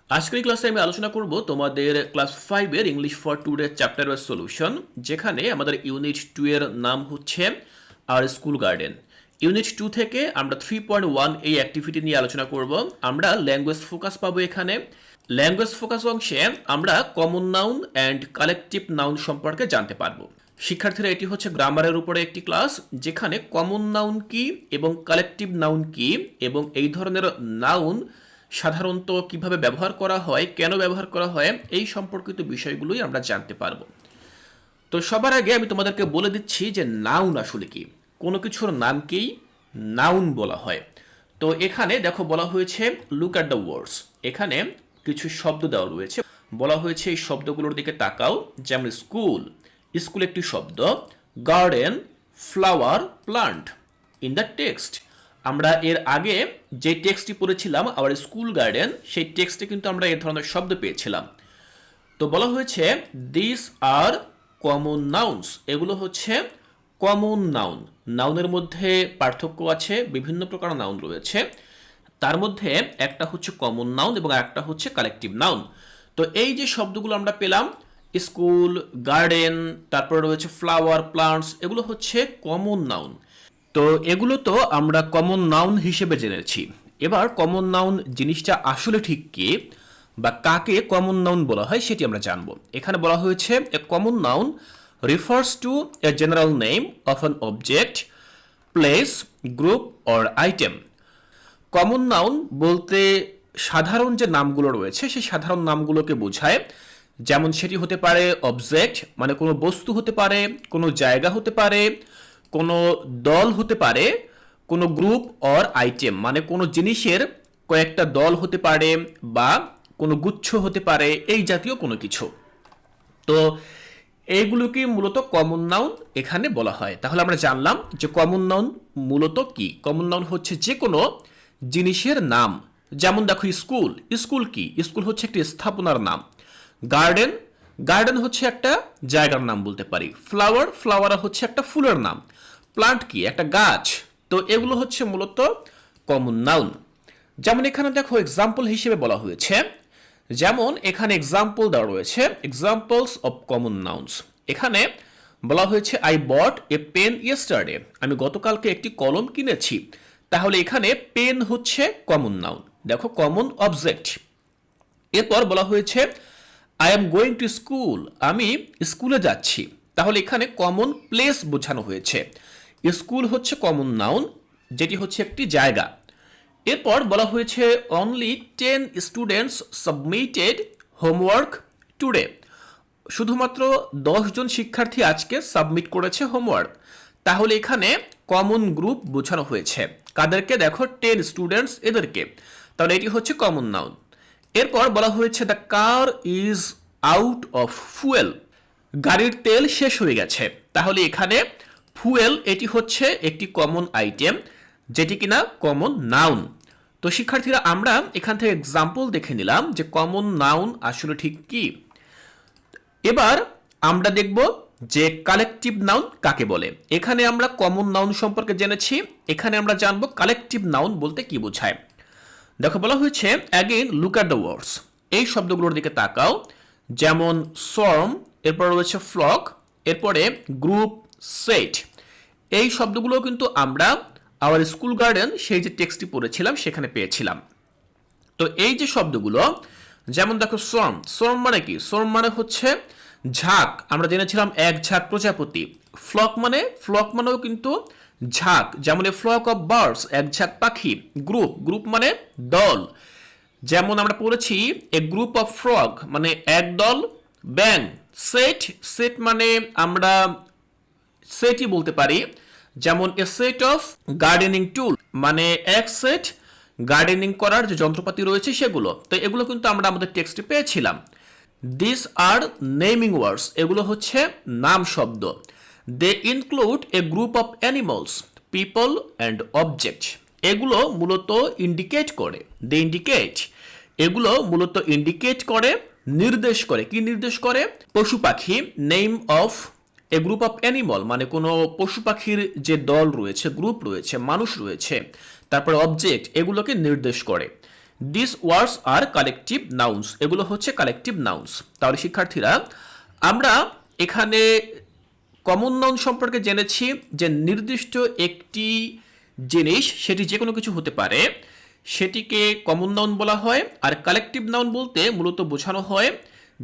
আজকের এই ক্লাসে আমি আলোচনা করব তোমাদের ক্লাস 5-এর English for today chapter wise solution, যেখানে আমাদের ইউনিট 2 এর নাম হচ্ছে আওয়ার স্কুল গার্ডেন। ইউনিট 2 থেকে আমরা 3.1 এই অ্যাক্টিভিটি নিয়ে আলোচনা করব। আমরা ল্যাঙ্গুয়েজ ফোকাস পাবো এখানে। ল্যাঙ্গুয়েজ ফোকাস অংশে আমরা common noun and collective noun সম্পর্কে জানতে পারবো। শিক্ষার্থীরা, এটি হচ্ছে গ্রামারের উপরে একটি ক্লাস, যেখানে কমন নাউন কি এবং কালেকটিভ নাউন কি এবং এই ধরনের নাউন সাধারণত কিভাবে ব্যবহার করা হয়, কেন ব্যবহার করা হয়, এই সম্পর্কিত বিষয়গুলোই আমরা জানতে পারবো। তো সবার আগে আমি তোমাদেরকে বলে দিচ্ছি যে নাউন আসলে কি। কোনো কিছুর নামকেই নাউন বলা হয়। তো এখানে দেখো বলা হয়েছে লুক অ্যাট দ্য ওয়ার্ডস, এখানে কিছু শব্দ দেওয়া রয়েছে, বলা হয়েছে এই শব্দগুলোর দিকে তাকাও। যেমন স্কুল, স্কুল একটি শব্দ, garden, flower, plant. In the text, আমরা এর আগে যে টেক্সটটি পড়েছিলাম আওয়ার স্কুল গার্ডেন, সেই টেক্সটে কিন্তু আমরা এই ধরনের শব্দ পেয়েছিলাম। তো বলা হয়েছে দিস আর কমন নাউন্স, এগুলো হচ্ছে কমন নাউন। নাউনের মধ্যে পার্থক্য আছে, বিভিন্ন প্রকার নাউন রয়েছে, তার মধ্যে একটা হচ্ছে কমন নাউন এবং একটা হচ্ছে কালেকটিভ নাউন। তো এই যে শব্দগুলো আমরা পেলাম, স্কুল, গার্ডেন, তারপরে রয়েছে ফ্লাওয়ার, প্লান্টস, এগুলো হচ্ছে কমন নাউন। তো এগুলো তো আমরা কমন নাউন হিসেবে জেনেছি। এবার কমন নাউন জিনিসটা আসলে ঠিক কি বা কাকে কমন নাউন বলা হয় সেটি আমরা জানব। এখানে বলা হয়েছে a common noun refers to a general name of an object, place, group or item. Common noun বলতে সাধারণ যে নামগুলো রয়েছে সেই সাধারণ নামগুলোকে বোঝায়। যেমন সেটি হতে পারে অবজেক্ট, মানে কোনো বস্তু হতে পারে, কোনো জায়গা হতে পারে, কোনো দল হতে পারে, কোনো গ্রুপ অর আইটেম, মানে কোনো জিনিসের কয়েকটা দল হতে পারে বা কোনো গুচ্ছ হতে পারে, এই জাতীয় কোনো কিছু। তো এইগুলোকে মূলত কমন নাউন এখানে বলা হয়। তাহলে আমরা জানলাম যে কমন নাউন মূলত কি। কমন নাউন হচ্ছে যে কোনো জিনিসের নাম। যেমন দেখো স্কুল, স্কুল কি? স্কুল হচ্ছে একটি স্থাপনার নাম। গার্ডেন, গার্ডেন হচ্ছে একটা জায়গার নাম বলতে পারি। ফ্লাওয়ার, ফ্লাওয়ার হচ্ছে একটা ফুলের নাম। প্লান্ট কি? একটা গাছ। তো এগুলো হচ্ছে মূলত কমন নাউন। যেমন এখানে দেখো এক্সাম্পল হিসেবে বলা হয়েছে, যেমন এখানে এক্সাম্পল দেওয়া রয়েছে, এক্সাম্পলস অফ কমন নাউন্স। এখানে বলা হয়েছে I bought a pen yesterday, আমি গতকালকে একটি কলম কিনেছি। তাহলে এখানে পেন হচ্ছে কমন নাউন, দেখো কমন অবজেক্ট। এরপর বলা হয়েছে I am going to school, আমি স্কুলে যাচ্ছি। তাহলে এখানে কমন প্লেস বোঝানো হয়েছে। স্কুল হচ্ছে কমন নাউন, যেটি হচ্ছে একটি জায়গা। এরপর বলা হয়েছে only 10 students submitted homework today, শুধুমাত্র 10 জন শিক্ষার্থী আজকে সাবমিট করেছে হোমওয়ার্ক। তাহলে এখানে কমন গ্রুপ বোঝানো হয়েছে কাদেরকে, দেখো 10 স্টুডেন্টস এদেরকে। তাহলে এটি হচ্ছে কমন নাউন। এরপর বলা হয়েছে the car is out of fuel, গাড়ির তেল শেষ হয়ে গেছে। তাহলে এখানে ফুয়েল এটি হচ্ছে একটি কমন আইটেম, যেটি কিনা কমন নাউন। তো শিক্ষার্থীরা আমরা এখান থেকে এক্সাম্পল দেখে নিলাম যে কমন নাউন আসলে ঠিক কি। এবার আমরা দেখব যে কালেকটিভ নাউন কাকে বলে। এখানে আমরা কমন নাউন সম্পর্কে জেনেছি, এখানে আমরা জানবো কালেকটিভ নাউন বলতে কি বোঝায়। দেখো বলা হয়েছে again look at the words, এই শব্দগুলোর দিকে তাকাও। যেমন সর্ম, এরপর রয়েছে ফ্লক, এরপরে গ্রুপ, সেট। এই শব্দগুলো কিন্তু আমরা আওয়ার স্কুল গার্ডেন সেই যে টেক্সটটি পড়েছিলাম সেখানে পেয়েছিলাম। তো এই যে শব্দগুলো, যেমন দেখো সর্ম, সর্ম মানে কি? সর্ম মানে হচ্ছে ঝাঁক, আমরা জেনেছিলাম এক ঝাঁক প্রজাপতি। ফ্লক মানেও কিন্তু ঝাঁক, যেমন এ ফ্লক অফ বার্ডস, এক ঝাঁক পাখি। গ্রুপ, গ্রুপ মানে দল, যেমন আমরা পড়েছি এ গ্রুপ অফ ফ্রগ মানে এক দল ব্যাং। সেট, সেট মানে আমরা সেটই বলতে পারি, যেমন এ সেট অফ গার্ডেনিং টুল মানে এক সেট গার্ডেনিং করার যে যন্ত্রপাতি রয়েছে সেগুলো। তো এগুলো কিন্তু আমরা আমাদের টেক্সটে পেয়েছিলাম। দিস আর নেমিং ওয়ার্ডস, এগুলো হচ্ছে নাম শব্দ। They include a group of animals, people and object, এগুলো মূলত ইন্ডিকেট করে, দে ইন্ডিকেট, এগুলো মূলত ইন্ডিকেট করে, নির্দেশ করে। কি নির্দেশ করে? পশু পাখি। Name of A group of animal মানে কোনো পশু পাখির যে দল রয়েছে, গ্রুপ রয়েছে, মানুষ রয়েছে। তারপরে অবজেক্ট, এগুলোকে নির্দেশ করে। This words are collective nouns, এগুলো হচ্ছে কালেকটিভ নাউন্স। তাহলে শিক্ষার্থীরা আমরা এখানে কমন নাউন সম্পর্কে জেনেছি যে নির্দিষ্ট একটি জিনিস, সেটি যে কোনো কিছু হতে পারে, সেটিকে কমন নাউন বলা হয়। আর কালেকটিভ নাউন বলতে মূলত বোঝানো হয়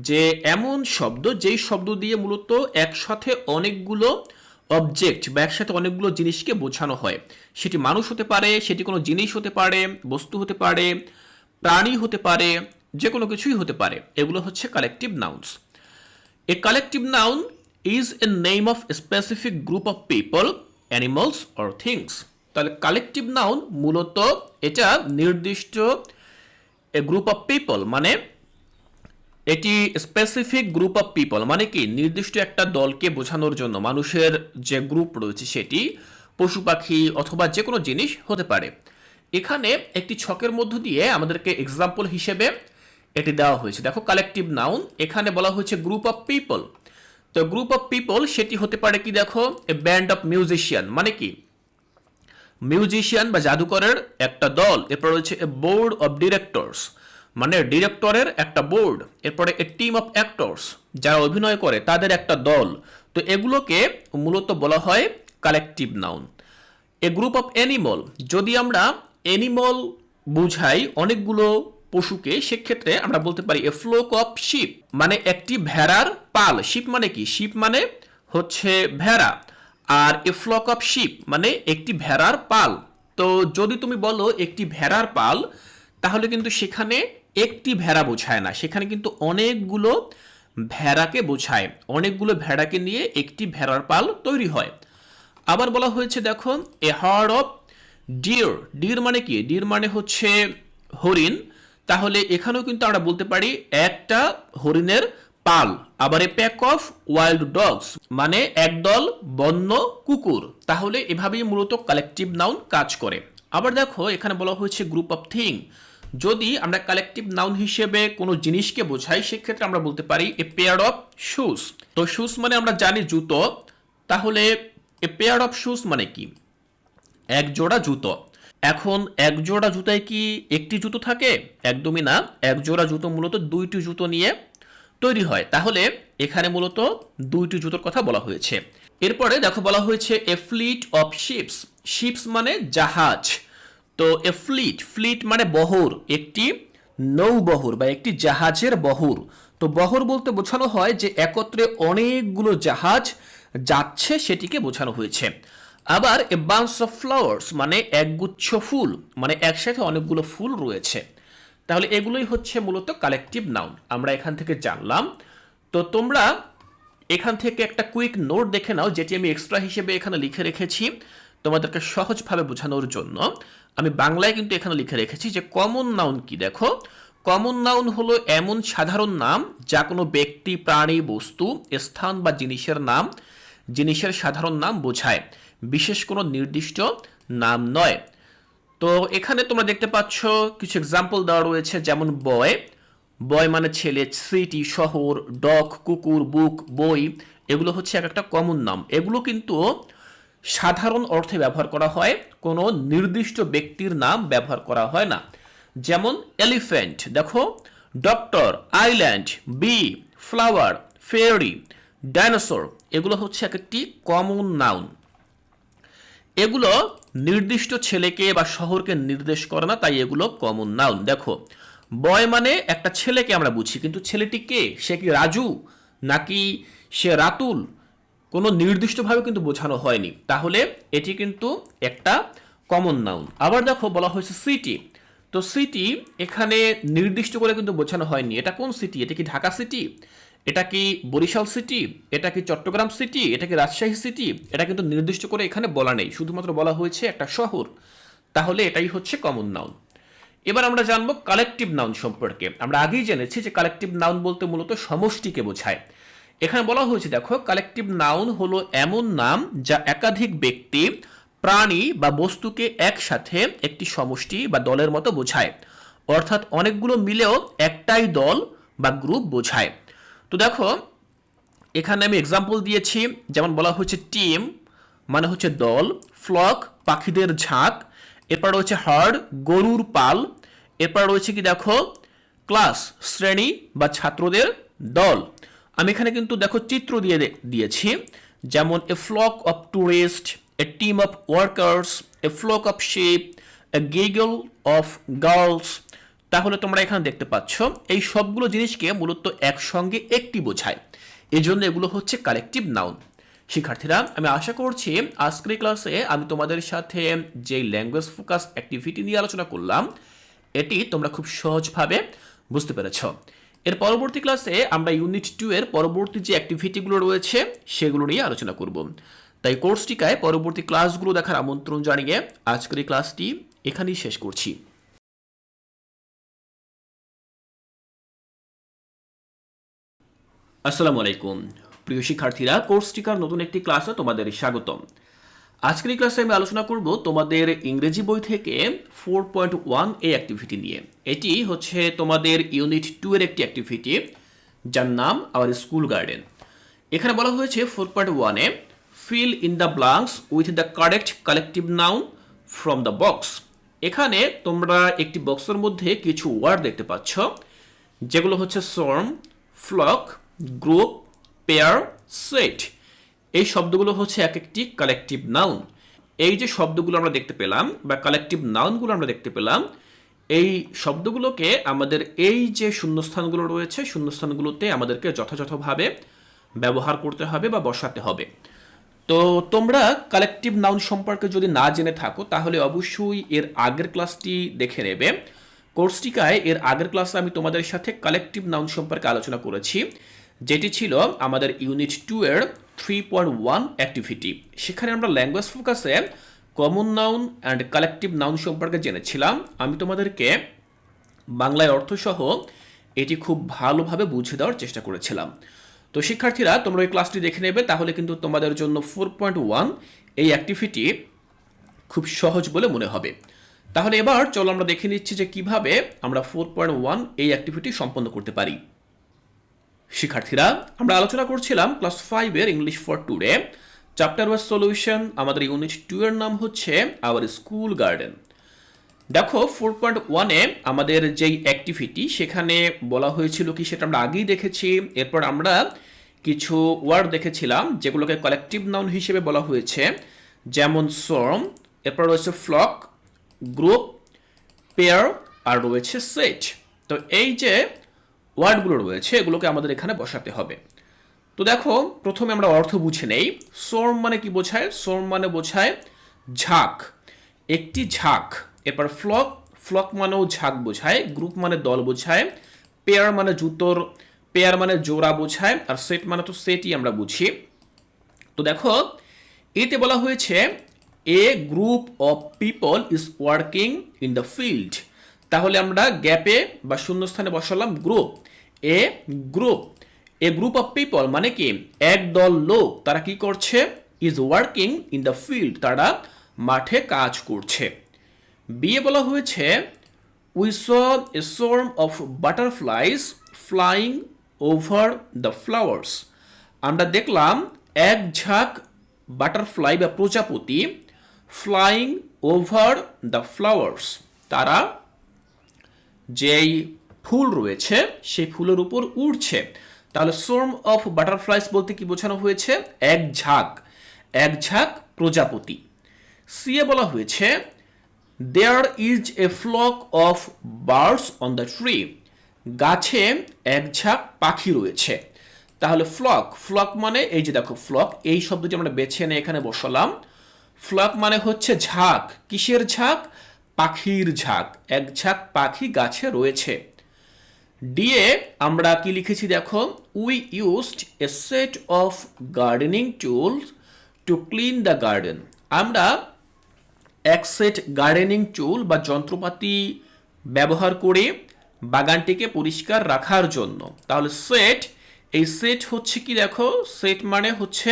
যে এমন শব্দ যেই শব্দ দিয়ে মূলত একসাথে অনেকগুলো অবজেক্ট বা একসাথে অনেকগুলো জিনিসকে বোঝানো হয়। সেটি মানুষ হতে পারে, সেটি কোনো জিনিস হতে পারে, বস্তু হতে পারে, প্রাণী হতে পারে, যে কোনো কিছুই হতে পারে। এগুলো হচ্ছে collective nouns. A collective noun is a name of specific group of people, animals or things. তাহলে কালেকটিভ নাউন মূলত এটা নির্দিষ্ট এ গ্রুপ অফ পিপল মানে এটি স্পেসিফিক গ্রুপ অফ পিপল মানে কি নির্দিষ্ট একটা দলকে বোঝানোর জন্য মানুষের যে গ্রুপ রয়েছে সেটি পশু পাখি অথবা যে কোনো জিনিস হতে পারে। এখানে একটি ছকের মধ্য দিয়ে আমাদেরকে এক্সাম্পল হিসেবে এটি দেওয়া হয়েছে। দেখো কালেকটিভ নাউন, এখানে বলা হয়েছে গ্রুপ অফ পিপল। তো গ্রুপ অফ পিপল সেটি হতে পারে কি, দেখো এ ব্যান্ড অফ মিউজিশিয়ান মানে কি মিউজিশিয়ান বা জাদুকরের একটা দল। এরপর রয়েছে এ বোর্ড অফ ডিরেক্টরস মানে ডিরেক্টরের একটা বোর্ড। এরপরে এ টিম অফ অ্যাক্টরস যারা অভিনয় করে তাদের একটা দল। তো এগুলোকে মূলত বলা হয় collective noun. A group of animal, যদি আমরা অ্যানিমাল বুঝাই অনেকগুলো পশুকে, সেক্ষেত্রে আমরা বলতে পারি এ ফ্লোক অফ শিপ মানে একটি ভেড়ার পাল। শিপ মানে কি? শিপ মানে হচ্ছে ভেড়া। আর এ ফ্লক অফ শিপ মানে একটি ভেড়ার পাল। তো যদি তুমি বলো একটি ভেড়ার পাল, তাহলে কিন্তু সেখানে একটি ভেড়া বোঝায় না, সেখানে কিন্তু অনেকগুলো ভেড়াকে বোঝায়। অনেকগুলো ভেড়াকে নিয়ে একটি ভেড়ার পাল তৈরি হয়। আবার বলা হয়েছে দেখো এ হার্ড অফ ডির। ডির মানে কি? ডির মানে হচ্ছে হরিণ। তাহলে এখানেও কিন্তু আমরা বলতে পারি একটা হরিণের পাল। আবার এ প্যাক অফ ওয়াইল্ড ডগস মানে একদল বন্য কুকুর। তাহলে এভাবেই মূলত কালেকটিভ নাউন কাজ করে। আবার দেখো এখানে বলা হয়েছে গ্রুপ অফ থিং। যদি আমরা কালেকটিভ নাউন হিসেবে কোনো জিনিসকে বোঝাই, সেক্ষেত্রে আমরা বলতে পারি এ পেয়ার অফ শুজ। তো শুজ মানে আমরা জানি জুতো। তাহলে এ পেয়ার অফ শুজ মানে কি? এক জোড়া জুতো। এখন এক জোড়া জুতায় কি একটি জুতো থাকে? একদমই না। এক জোড়া জুতো মূলত দুইটি জুতো নিয়ে তৈরি হয়। তাহলে এখানে মূলত দুইটি জুতোর কথা বলা হয়েছে। এরপরে দেখো বলা হয়েছে এ ফ্লিট অফ শিপস। শিপস মানে জাহাজ। তো এ ফ্লিট, ফ্লিট মানে বহর, একটি নৌবহর বা একটি জাহাজের বহর। তো বহর বলতে বোঝানো হয় যে একত্রে অনেকগুলো জাহাজ যাচ্ছে, সেটিকে বোঝানো হয়েছে। আবার এ বান্স অফ ফ্লাওয়ার্স মানে একগুচ্ছ ফুল, মানে একসাথে অনেকগুলো ফুল রয়েছে। তাহলে এগুলোই হচ্ছে মূলত কালেকটিভ নাউন, আমরা এখান থেকে জানলাম। তো তোমরা এখান থেকে একটা কুইক নোট দেখে নাও, যেটি আমি এক্সট্রা হিসেবে এখানে লিখে রেখেছি তোমাদেরকে সহজভাবে বোঝানোর জন্য। আমি বাংলায় কিন্তু এখানে লিখে রেখেছি যে কমন নাউন কি। দেখো, কমন নাউন হলো এমন সাধারণ নাম যা কোনো ব্যক্তি, প্রাণী, বস্তু, স্থান বা জিনিসের নাম, জিনিসের সাধারণ নাম বোঝায়, বিশেষ কোনো নির্দিষ্ট নাম নয়। তো এখানে তোমরা দেখতে পাচ্ছ কিছু এক্সাম্পল দেওয়া রয়েছে, যেমন বয়, বয় মানে ছেলে, সিটি শহর, ডগ কুকুর, বুক বই, এগুলো হচ্ছে এক একটা কমন নাম। এগুলো কিন্তু সাধারণ অর্থে ব্যবহার করা হয়, কোনো নির্দিষ্ট ব্যক্তির নাম ব্যবহার করা হয় না। যেমন এলিফ্যান্ট, দেখো, doctor, island, bee, flower, fairy, dinosaur, এগুলো হচ্ছে এক একটি কমন নাউন। এগুলো নির্দিষ্ট ছেলেকে বা শহরকে নির্দেশ করে না, তাই এগুলো কমন নাউন। দেখো, বয় মানে একটা ছেলেকে আমরা বুঝি, কিন্তু ছেলেটি কে? সে কি রাজু নাকি সে রাতুল? কোনো নির্দিষ্টভাবে কিন্তু বোঝানো হয়নি, তাহলে এটি কিন্তু একটা কমন নাউন। আবার দেখো বলা হয়েছে সিটি। তো সিটি এখানে নির্দিষ্ট করে কিন্তু বোঝানো হয়নি এটা কোন সিটি। এটা কি ঢাকা সিটি, এটা কি বরিশাল সিটি, এটা কি চট্টগ্রাম সিটি, এটা কি রাজশাহী সিটি, এটা কিন্তু নির্দিষ্ট করে এখানে বলা নেই, শুধুমাত্র বলা হয়েছে একটা শহর। তাহলে এটাই হচ্ছে কমন নাউন। এবার আমরা জানবো কালেকটিভ নাউন সম্পর্কে। আমরা আগেই জেনেছি যে কালেকটিভ নাউন বলতে মূলত সমষ্টিকে বোঝায়। এখানে বলা হয়েছে, দেখো, কালেকটিভ নাউন হলো এমন নাম যা একাধিক ব্যক্তি, প্রাণী বা বস্তুকে একসাথে একটি সমষ্টি বা দলের মতো বোঝায়, অর্থাৎ অনেকগুলো মিলেও একটাই দল বা গ্রুপ বোঝায়। তো দেখো, এখানে আমি এক্সাম্পল দিয়েছি, যেমন বলা হয়েছে টিম মানে হচ্ছে দল, ফ্লক পাখিদের ঝাঁক, এরপর রয়েছে হার্ড গরুর পাল, এরপর রয়েছে কি দেখো ক্লাস শ্রেণী বা ছাত্রদের দল। আমি এখানে কিন্তু দেখো চিত্র দিয়েছি, যেমন a flock of tourist, a team of workers, a flock of sheep, a giggle of girls. তাহলে তোমরা এখানে দেখতে পাচ্ছ এই সবগুলো জিনিসকে মূলত একসঙ্গে একটি বোঝায়, এই জন্য এগুলো হচ্ছে কালেকটিভ নাউন। শিক্ষার্থীরা, আমি আশা করছি আজকের ক্লাসে আমি তোমাদের সাথে যে ল্যাঙ্গুয়েজ ফোকাস অ্যাক্টিভিটি নিয়ে আলোচনা করলাম এটি তোমরা খুব সহজভাবে বুঝতে পেরেছ। এর পরবর্তী ক্লাসে আমরা ইউনিট 2 এর পরবর্তী যে অ্যাক্টিভিটিগুলো রয়েছে সেগুলো নিয়ে আলোচনা করব। তাই কোর্সটিকায় পরবর্তী ক্লাসগুলো দেখার আমন্ত্রণ জানিয়ে আজকের এই ক্লাসটি এখানেই শেষ করছি। আসসালামু আলাইকুম প্রিয় শিক্ষার্থীরা, কোর্সটিকার নতুন একটি ক্লাসে তোমাদের স্বাগতম। আজকের এই ক্লাসে আমি আলোচনা করব তোমাদের ইংরেজি বই থেকে 4.1 এই অ্যাক্টিভিটি নিয়ে। এটি হচ্ছে তোমাদের ইউনিট 2 এর একটি অ্যাক্টিভিটি, যার নাম আওয়ার স্কুল গার্ডেন। এখানে বলা হয়েছে 4.1 a fill in the blanks with the correct collective noun from the box. এখানে তোমরা একটি বক্সের মধ্যে কিছু ওয়ার্ড দেখতে পাচ্ছ, যেগুলো হচ্ছে swarm, flock, group, pair, set. এই শব্দগুলো হচ্ছে এক একটি কালেকটিভ নাউন। এই যে শব্দগুলো আমরা দেখতে পেলাম বা কালেকটিভ নাউনগুলো আমরা দেখতে পেলাম, এই শব্দগুলোকে আমাদের এই যে শূন্যস্থানগুলো রয়েছে শূন্যস্থানগুলোতে আমাদেরকে যথাযথভাবে ব্যবহার করতে হবে বা বসাতে হবে। তো তোমরা কালেকটিভ নাউন সম্পর্কে যদি না জেনে থাকো তাহলে অবশ্যই এর আগের ক্লাসটি দেখে নেবে। কোর্সটিকায় এর আগের ক্লাসে আমি তোমাদের সাথে কালেকটিভ নাউন সম্পর্কে আলোচনা করেছি, যেটি ছিল আমাদের ইউনিট 2 এর 3.1 অ্যাক্টিভিটি। সেখানে আমরা ল্যাঙ্গুয়েজ ফোকাসে common noun and collective noun সম্পর্কে জেনেছিলাম। আমি তোমাদেরকে বাংলায় অর্থসহ এটি খুব ভালোভাবে বুঝিয়ে দেওয়ার চেষ্টা করেছিলাম। তো শিক্ষার্থীরা, তোমরা এই ক্লাসটি দেখে নেবে, তাহলে কিন্তু তোমাদের জন্য 4.1 এই অ্যাক্টিভিটি খুব সহজ বলে মনে হবে। তাহলে এবার চলো আমরা দেখে নিচ্ছি যে কিভাবে আমরা 4.1 এই অ্যাক্টিভিটি সম্পন্ন করতে পারি। শিক্ষার্থীরা, আমরা আলোচনা করছিলাম ক্লাস 5 এর English for today chapter wise solution. আমাদের ইউনিট 2 এর নাম হচ্ছে আওয়ার স্কুল গার্ডেন। দেখো 4.1-এ আমাদের যেই অ্যাক্টিভিটি সেখানে বলা হয়েছিল কি সেটা আমরা আগেই দেখেছি। এরপর আমরা কিছু ওয়ার্ড দেখেছিলাম যেগুলোকে কালেকটিভ নাউন হিসেবে বলা হয়েছে, যেমন সোর্ম, এরপর রয়েছে ফ্লক, গ্রুপ, পেয়ার, আর রয়েছে সেট। তো এই যে ওয়ার্ডগুলো রয়েছে এগুলোকে আমাদের এখানে বসাতে হবে। তো দেখো প্রথমে আমরা অর্থ বুঝে নেই। সোর্ম মানে কি বোঝায়? সোর্ম মানে বোঝায় ঝাঁক, একটি ঝাঁক। এরপর ফ্লক, ফ্লক মানেও ঝাঁক বোঝায়। গ্রুপ মানে দল বোঝায়। পেয়ার মানে জুতোর, পেয়ার মানে জোড়া বোঝায়। আর সেট মানে তো সেটই আমরা বুঝি। তো দেখো এতে বলা হয়েছে a group of people is working in the field. তাহলে আমরা গ্যাপে বা শূন্যস্থানে বসালাম group. A group, a group of people মানে কি এক দল লোক, তারা কি করছে? Is working in the field, তারা মাঠে কাজ করছে। বিয়ে বলা হয়েছে we saw a swarm of butterflies flying over the flowers. আমরা দেখলাম এক ঝাঁক বাটারফ্লাই বা প্রজাপতি ফ্লাইং ওভার দ্য ফ্লাওয়ার্স, তারা যেই ফুল রয়েছে সেই ফুলের উপর উড়ছে। তাহলে সোর্ম অফ বাটারফ্লাইস বলতে কি বোঝানো হয়েছে? এক ঝাঁক, এক ঝাঁক প্রজাপতি। সিয়ে বলা হয়েছে there is a flock of birds on the tree. গাছে এক ঝাঁক পাখি রয়েছে। তাহলে ফ্লক, ফ্লক মানে এই যে দেখো ফ্লক, এই শব্দটি আমরা বেছে এনে এখানে বসালাম। ফ্লক মানে হচ্ছে ঝাঁক। কিসের ঝাঁক? পাখির ঝাঁক। এক ঝাঁক পাখি গাছে রয়েছে। ডিএ আমরা কি লিখেছি দেখো, we used A set of gardening tools to clean the garden. আমরা এক সেট গার্ডেনিং টুল বা যন্ত্রপাতি ব্যবহার করে বাগানটিকে পরিষ্কার রাখার জন্য। তাহলে সেট, এই সেট হচ্ছে কি দেখো, সেট মানে হচ্ছে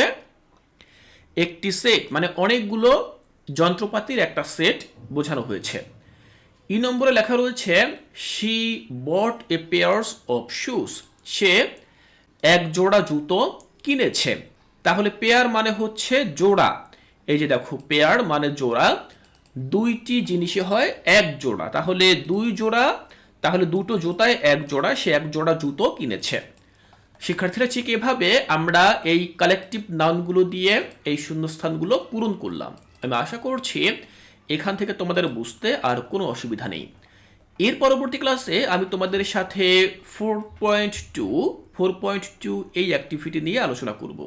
একটি সেট, মানে অনেকগুলো যন্ত্রপাতির একটা সেট বোঝানো হয়েছে। ই নম্বরে লেখা রয়েছে she bought a pairs of shoes. সে এক জোড়া জুতো কিনেছে। তাহলে পেয়ার মানে হচ্ছে জোড়া। এই যে দেখো পেয়ার মানে জোড়া, দুইটি জিনিসে হয় এক জোড়া। তাহলে দুই জোড়া, তাহলে দুটো জুতায় এক জোড়া, সে এক জোড়া জুতো কিনেছে। শিক্ষার্থীরা ঠিক এভাবে আমরা এই কালেকটিভ নাউনগুলো দিয়ে এই শূন্যস্থানগুলো পূরণ করলাম। আমি আশা করছি এখান থেকে তোমাদের বুঝতে আর কোনো অসুবিধা নেই। এর পরবর্তী ক্লাসে আমি তোমাদের সাথে 4.2 এই অ্যাক্টিভিটি নিয়ে আলোচনা করব।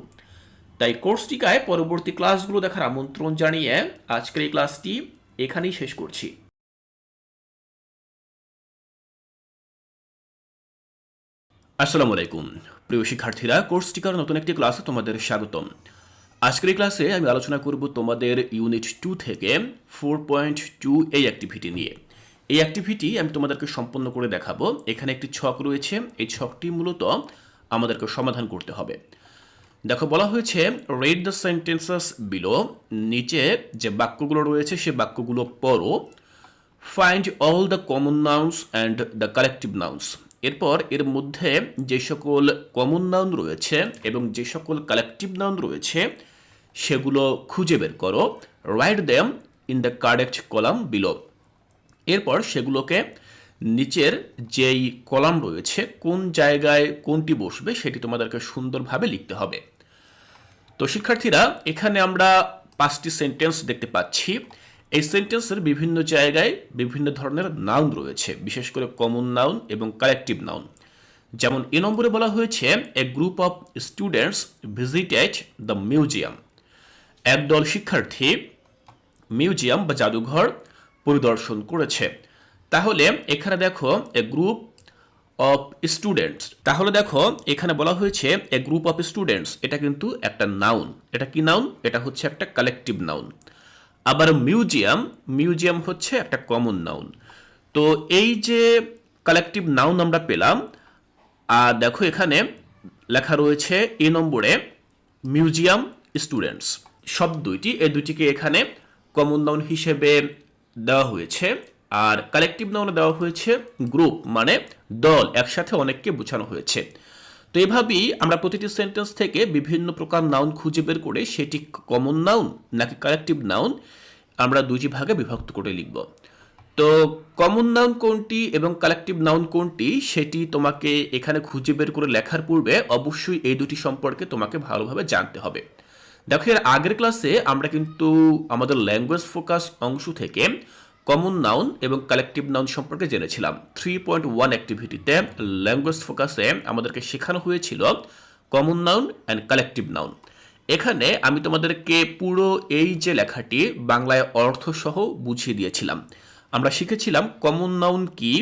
তাই কোর্সটিকায় পরবর্তী ক্লাসগুলো দেখার আমন্ত্রণ জানিয়ে আজকের এই ক্লাসটি এখানেই শেষ করছি। আসসালামু আলাইকুম প্রিয় শিক্ষার্থীরা, কোর্সটিকার নতুন একটি ক্লাসে তোমাদের স্বাগতম। আজকের এই ক্লাসে আমি আলোচনা করব তোমাদের ইউনিট 2 থেকে 4.2 এই অ্যাক্টিভিটি নিয়ে। এই অ্যাক্টিভিটি আমি তোমাদেরকে সম্পন্ন করে দেখাবো। এখানে একটি ছক রয়েছে, এই ছকটি মূলত আমাদেরকে সমাধান করতে হবে। দেখো বলা হয়েছে রিড দ্য সেন্টেন্সেস বিলো। নিচে যে বাক্যগুলো রয়েছে সে বাক্যগুলো পড়ো। Find all the common nouns and the collective nouns. এরপর এর মধ্যে যে সকল কমন নাউন রয়েছে এবং যে সকল কালেকটিভ নাউন রয়েছে সেগুলো খুঁজে বের করো। Write them in the correct column below. এরপর সেগুলোকে নিচের যেই কলাম রয়েছে কোন জায়গায় কোনটি বসবে সেটি তোমাদেরকে সুন্দরভাবে লিখতে হবে। তো শিক্ষার্থীরা এখানে আমরা 5টি সেন্টেন্স দেখতে পাচ্ছি। এই সেন্টেন্সের বিভিন্ন জায়গায় বিভিন্ন ধরনের নাউন রয়েছে, বিশেষ করে কমন নাউন এবং কালেকটিভ নাউন। যেমন এ নম্বরে বলা হয়েছে a group of students visited the museum. একদল শিক্ষার্থী মিউজিয়াম বা জাদুঘর পরিদর্শন করেছে। তাহলে এখানে দেখো এ গ্রুপ অফ স্টুডেন্টস, তাহলে দেখো এখানে বলা হয়েছে এ গ্রুপ অফ স্টুডেন্টস, এটা কিন্তু একটা নাউন। এটা কি নাউন? এটা হচ্ছে একটা কালেকটিভ নাউন। আবার মিউজিয়াম, মিউজিয়াম হচ্ছে একটা কমন নাউন। তো এই যে কালেকটিভ নাউন আমরা পেলাম, আর দেখো এখানে লেখা রয়েছে এ নম্বরে মিউজিয়াম স্টুডেন্টস। সব দুইটি, এই দুইটিকে এখানে কমন নাউন হিসেবে দেওয়া হয়েছে। আর কালেকটিভ নাউনে দেওয়া হয়েছে গ্রুপ, মানে দল, একসাথে অনেককে বোঝানো হয়েছে। তো এভাবেই আমরা প্রতিটি সেন্টেন্স থেকে বিভিন্ন প্রকার নাউন খুঁজে বের করে সেটি কমন নাউন নাকি কালেকটিভ নাউন আমরা দুইটি ভাগে বিভক্ত করে লিখব। তো কমন নাউন কোনটি এবং কালেকটিভ নাউন কোনটি সেটি তোমাকে এখানে খুঁজে বের করে লেখার পূর্বে অবশ্যই এই দুটি সম্পর্কে তোমাকে ভালোভাবে জানতে হবে। দেখো, এর আগের ক্লাসে আমরা কিন্তু আমাদের ল্যাঙ্গুয়েজ ফোকাস অংশ থেকে কমন নাউন এবং কালেকটিভ নাউন সম্পর্কে জেনেছিলাম। 3.1 অ্যাক্টিভিটিতে ল্যাঙ্গুয়েজ ফোকাসে আমাদেরকে শেখানো হয়েছিল common noun and collective noun. এখানে আমি তোমাদেরকে পুরো এই যে লেখাটি বাংলায় অর্থসহ বুঝিয়ে দিয়েছিলাম। আমরা শিখেছিলাম কমন নাউন কি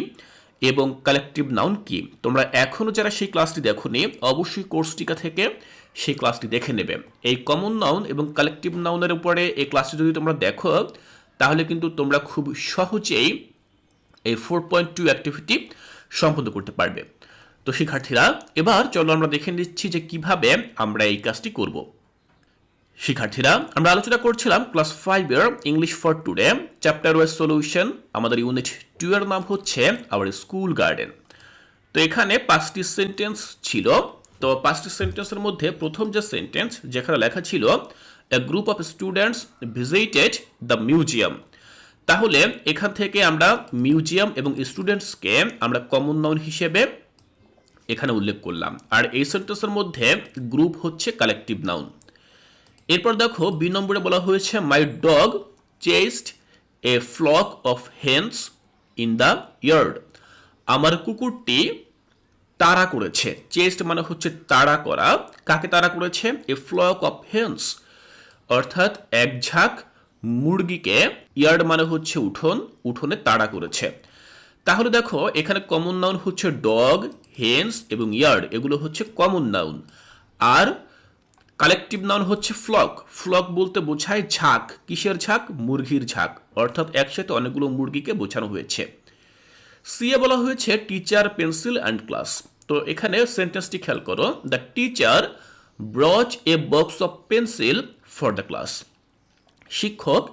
এবং কালেকটিভ নাউন কি। তোমরা এখনও যারা সেই ক্লাসটি দেখোনি অবশ্যই কোর্সটিকা থেকে সেই ক্লাসটি দেখে নেবে। এই কমন নাউন এবং কালেকটিভ নাউনের উপরে এই ক্লাসটি যদি তোমরা দেখো তাহলে কিন্তু তোমরা খুব সহজেই এই 4.2 অ্যাক্টিভিটি সম্পন্ন করতে পারবে। তো শিক্ষার্থীরা, এবার চলো আমরা দেখে নিচ্ছি যে কিভাবে আমরা এই কাজটি করব। শিক্ষার্থীরা, আমরা আলোচনা করছিলাম ক্লাস 5-এর English for today chapter wise solution. আমাদের ইউনিট 2 এর নাম হচ্ছে আওয়ার স্কুল গার্ডেন। তো এখানে 5টি সেন্টেন্স ছিল। তো 5টি সেন্টেন্সের মধ্যে প্রথম যে সেন্টেন্স যেখানে লেখা ছিল a group of students visited the museum, তাহলে এখান থেকে আমরা মিউজিয়াম এবং স্টুডেন্টসকে আমরা কমন নাউন হিসেবে এখানে উল্লেখ করলাম। আর এই সেন্টেন্সের মধ্যে গ্রুপ হচ্ছে কালেকটিভ নাউন। এরপর দেখো, বি নম্বরে বলা হয়েছে my dog chased a flock of hens in the yard, আমার কুকুরটি তাড়া করেছে। চেস্ট মানে হচ্ছে তাড়া করা। কাকে তাড়া করেছে? এ ফ্লক অফ হেন্স, অর্থাৎ এক ঝাঁক মুরগিকে। ইয়ার্ড মানে হচ্ছে উঠোন, উঠোনে তাড়া করেছে। তাহলে দেখো, এখানে কমন নাউন হচ্ছে ডগ, হেন্স এবং ইয়ার্ড, এগুলো হচ্ছে কমন নাউন। আর কালেকটিভ নাউন হচ্ছে ফ্লক। ফ্লক বলতে বোঝায় ঝাঁক। কিসের ঝাঁক? মুরগির ঝাঁক, অর্থাৎ একসাথে অনেকগুলো মুরগিকে বোঝানো হয়েছে। সিএ বলা হয়েছে টিচার পেন্সিল অ্যান্ড ক্লাস। তো এখানে সেন্টেন্সটি খেয়াল করো, the teacher ব্রট A box of pencil for the class, শিক্ষক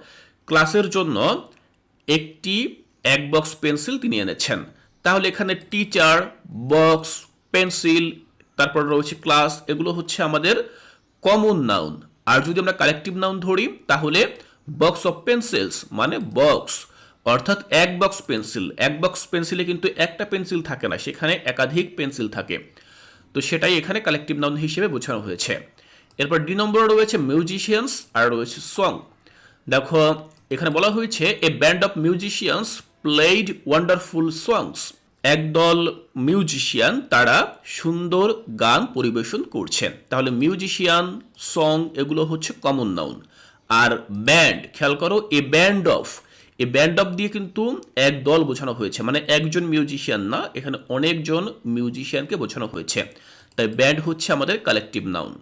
ক্লাসের জন্য এক বক্স পেন্সিল তিনি এনেছেন। তাহলে এখানে টিচার, বক্স, পেন্সিল, তারপর রয়েছে ক্লাস, এগুলো হচ্ছে আমাদের কমন নাউন। আর যদি আমরা কালেকটিভ নাউন ধরি তাহলে বক্স অফ পেন্সিলস মানে বক্স, অর্থাৎ এক বক্স পেন্সিল। এক বক্স পেন্সিলে কিন্তু একটা পেন্সিল থাকে না, সেখানে একাধিক পেন্সিল থাকে। তো সেটাই এখানে কালেকটিভ নাউন হিসেবে বোঝানো হয়েছে। এরপর ডি নম্বরে রয়েছে মিউজিশিয়ানস আর রয়েছে সং। দেখো, এখানে বলা হয়েছে a band of musicians played wonderful songs, একদল মিউজিশিয়ান তারা সুন্দর গান পরিবেশন করছেন। তাহলে মিউজিশিয়ান, সং এগুলো হচ্ছে কমন নাউন। আর ব্যান্ড, খেয়াল করো, এ ব্যান্ড অফ দিয়ে কিন্তু এক দল বোঝানো হয়েছে, মানে একজন মিউজিশিয়ান না, এখানে অনেকজন মিউজিশিয়ানকে বোঝানো হয়েছে। তাই ব্যান্ড হচ্ছে আমাদের কালেকটিভ নাউন।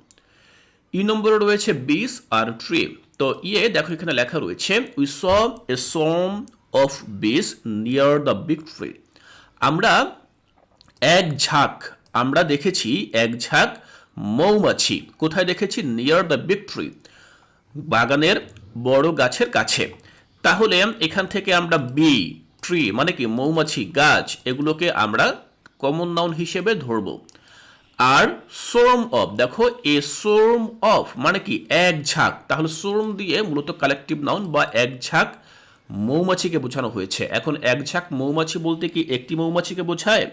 ই নম্বরে রয়েছে বিস আর ট্রি। তো দেখো, এখানে লেখা রয়েছে উই স এ সম অফ বিস নিয়ার দ্য বিগ ট্রি, আমরা দেখেছি এক ঝাঁক মৌমাছি। কোথায় দেখেছি? নিয়ার দ্য বিগ ট্রি, বাগানের বড় গাছের কাছে। তাহলে এখান থেকে আমরা বি, ট্রি মানে কি মৌমাছি, গাছ, এগুলোকে আমরা কমন নাউন হিসেবে ধরব। আর সোর্ম অফ, দেখো এ সোর্ম অফ মানে কি এক ঝাঁক। তাহলে সোর্ম দিয়ে মূলত কালেকটিভ নাউন বা এক ঝাঁক মৌমাছিকে বোঝানো হয়েছে। এখন এক ঝাঁক মৌমাছি বলতে কি একটি মৌমাছিকে বোঝায়?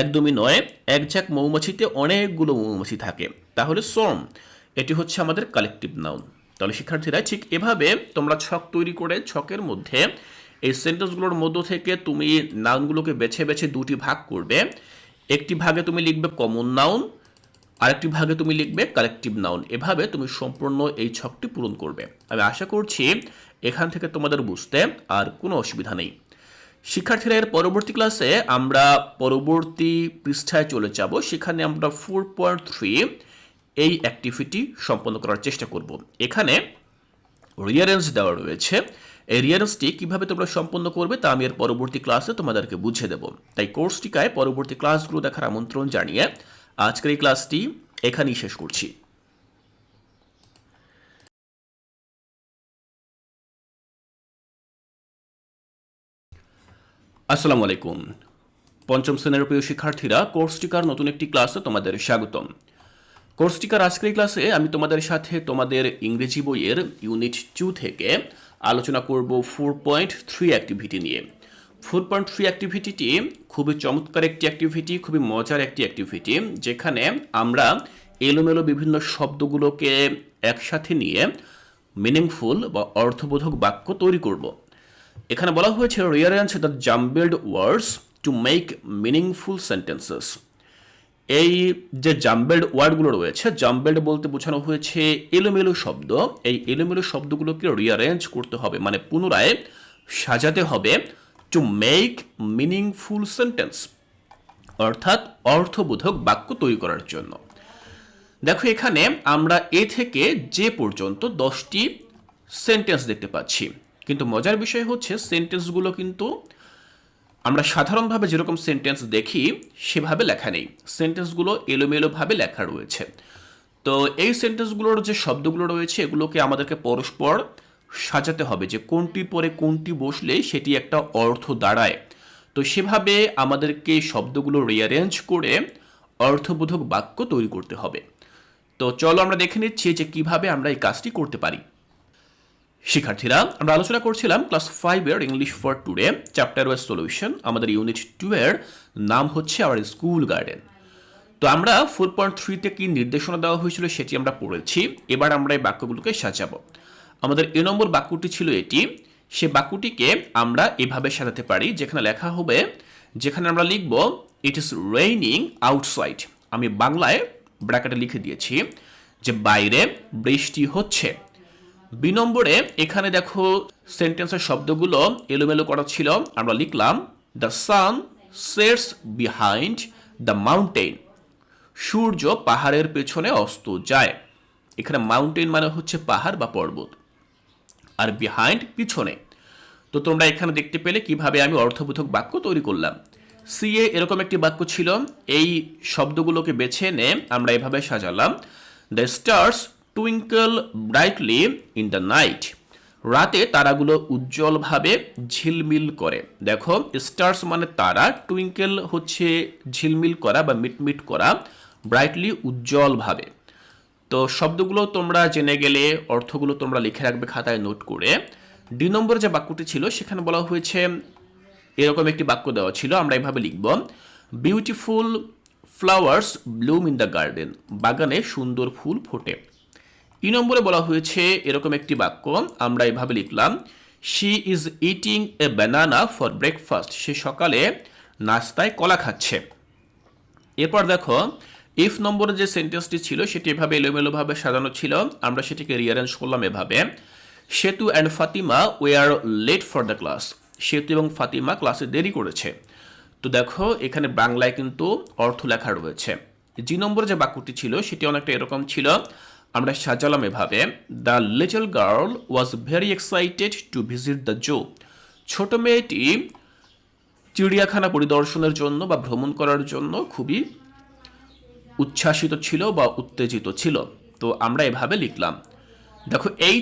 একদমই নয়, এক ঝাঁক মৌমাছিতে অনেকগুলো মৌমাছি থাকে। তাহলে সোর্ম, এটি হচ্ছে আমাদের কালেকটিভ নাউন। তাহলে শিক্ষার্থীরা, ঠিক এভাবে তোমরা ছক তৈরি করে ছকের মধ্যে এই সেন্টেন্সগুলোর মধ্য থেকে তুমি নাউনগুলোকে বেছে বেছে দুটি ভাগ করবে। একটি ভাগে তুমি লিখবে কমন নাউন, আরেকটি ভাগে তুমি লিখবে কালেকটিভ নাউন। এভাবে তুমি সম্পূর্ণ এই ছকটি পূরণ করবে। আমি আশা করছি এখান থেকে তোমাদের বুঝতে আর কোনো অসুবিধা নেই। শিক্ষার্থীরা, এর পরবর্তী ক্লাসে আমরা পরবর্তী পৃষ্ঠায় চলে যাব। সেখানে আমরা 4.3 এই অ্যাক্টিভিটি সম্পন্ন করার চেষ্টা করব। এখানে রিয়ারেঞ্জ দেওয়া রয়েছে। এই রিয়ারেঞ্জটি কীভাবে তোমরা সম্পন্ন করবে তা আমি এর পরবর্তী ক্লাসে তোমাদেরকে বুঝিয়ে দেব। তাই কোর্সটিকায় পরবর্তী ক্লাসগুলো দেখার আমন্ত্রণ জানিয়ে আজকের এই ক্লাসটি এখানেই শেষ করছি। আসসালামু আলাইকুম। পঞ্চম শ্রেণীর প্রিয় শিক্ষার্থীরা, কোর্সটিকার নতুন একটি ক্লাসে তোমাদের স্বাগতম। কোর্সটিকার আজকের এই ক্লাসে আমি তোমাদের সাথে তোমাদের ইংরেজি বইয়ের ইউনিট 2 থেকে আলোচনা করব 4.3 অ্যাক্টিভিটি নিয়ে। 4.3 অ্যাক্টিভিটিটি খুবই চমৎকার একটি অ্যাক্টিভিটি, খুবই মজার একটি অ্যাক্টিভিটি, যেখানে আমরা এলোমেলো বিভিন্ন শব্দগুলোকে একসাথে নিয়ে মিনিংফুল বা অর্থবোধক বাক্য তৈরি করব। এখানে বলা হয়েছে rearrange the jumbled words to make meaningful sentences. এই যে জাম্বলড ওয়ার্ডগুলো রয়েছে, জাম্বলড বলতে বোঝানো হয়েছে এলোমেলো শব্দ। এই এলোমেলো শব্দগুলোকে রিঅ্যারেঞ্জ করতে হবে, মানে পুনরায় সাজাতে হবে, টু মেক মিনিংফুল সেন্টেন্স, অর্থাৎ অর্থবোধক বাক্য তৈরি করার জন্য। দেখো এখানে আমরা এ থেকে যে পর্যন্ত 10টি সেন্টেন্স দেখতে পাচ্ছি, কিন্তু মজার বিষয় হচ্ছে সেন্টেন্সগুলো কিন্তু আমরা সাধারণভাবে যেরকম সেন্টেন্স দেখি সেভাবে লেখা নেই। সেন্টেন্সগুলো এলোমেলোভাবে লেখা রয়েছে। তো এই সেন্টেন্সগুলোর যে শব্দগুলো রয়েছে এগুলোকে আমাদেরকে পরস্পর সাজাতে হবে, যে কোনটির পরে কোনটি বসলে সেটি একটা অর্থ দাঁড়ায়। তো সেভাবে আমাদেরকে শব্দগুলো রিঅ্যারেঞ্জ করে অর্থবোধক বাক্য তৈরি করতে হবে। তো চলো আমরা দেখে নিচ্ছি যে কিভাবে আমরা এই কাজটি করতে পারি। শিক্ষার্থীরা, আমরা আলোচনা করছিলাম ক্লাস 5-এর English for today chapter wise solution. আমাদের ইউনিট 2 এর নাম হচ্ছে আওয়ার স্কুল গার্ডেন। তো আমরা 4.3-তে কি নির্দেশনা দেওয়া হয়েছিল সেটি আমরা পড়েছি। এবার আমরা এই বাক্যগুলোকে সাজাবো। আমাদের এ নম্বর বাক্যটি ছিল এটি। সে বাক্যটিকে আমরা এভাবে সাজাতে পারি, যেখানে লেখা হবে, যেখানে আমরা লিখব ইট ইজ রেইনিং আউটসাইড। আমি বাংলায় ব্র্যাকেটে লিখে দিয়েছি যে বাইরে বৃষ্টি হচ্ছে। বি নম্বরে এখানে দেখো সেন্টেন্সের শব্দগুলো এলোমেলো করা ছিল। আমরা লিখলাম the sun sets behind the mountain. সূর্য পাহাড়ের পেছনে অস্ত যায়। এখানে মাউন্টেন মানে হচ্ছে পাহাড় বা পর্বত, আর বিহাইন্ড পিছনে। তো তোমরা এখানে দেখতে পেলে কিভাবে আমি অর্থবোধক বাক্য তৈরি করলাম। সি এ এরকম একটি বাক্য ছিল। এই শব্দগুলোকে বেছে এনে আমরা এভাবে সাজালাম, the stars twinkle brightly in the night. রাতে তারাগুলো উজ্জ্বলভাবে ঝিলমিল করে। দেখো স্টার্স মানে তারা, টুইঙ্কেল হচ্ছে ঝিলমিল করা বা মিটমিট করা, ব্রাইটলি উজ্জ্বলভাবে। তো শব্দগুলো তোমরা জেনে গেলে, অর্থগুলো তোমরা লিখে রাখবে খাতায় নোট করে। ডি নম্বর যে বাক্যটি ছিল সেখানে বলা হয়েছে এরকম একটি বাক্য দেওয়া ছিল, আমরা এভাবে লিখব, beautiful flowers Bloom in the garden. বাগানে সুন্দর ফুল ফোটে। ই নম্বরে বলা হয়েছে এরকম একটি বাক্য, আমরা এভাবে লিখলাম, she is eating a banana for breakfast. সে সকালে নাস্তায় কলা খাচ্ছে। এরপর দেখো ইফ নম্বরে যে সেন্টেন্সটি ছিল সেটি এভাবে এলোমেলোভাবে সাজানো ছিল। আমরা সেটিকে রিঅ্যারেঞ্জ করলাম এভাবে, Setu and Fatima were late for the class. Setu এবং ফাতিমা ক্লাসে দেরি করেছে। তো দেখো এখানে বাংলায় কিন্তু অর্থ লেখা রয়েছে। জি নম্বরে যে বাক্যটি ছিল সেটি অনেকটা এরকম ছিল, আমরা সাজালাম এভাবে, the little girl was very excited to visit the zoo. ছোট মেয়েটি চিড়িয়াখানা পরিদর্শনের জন্য বা ভ্রমণ করার জন্য খুবই উচ্ছ্বাসিত ছিল বা উত্তেজিত ছিল। তো আমরা এভাবে লিখলাম। দেখো এই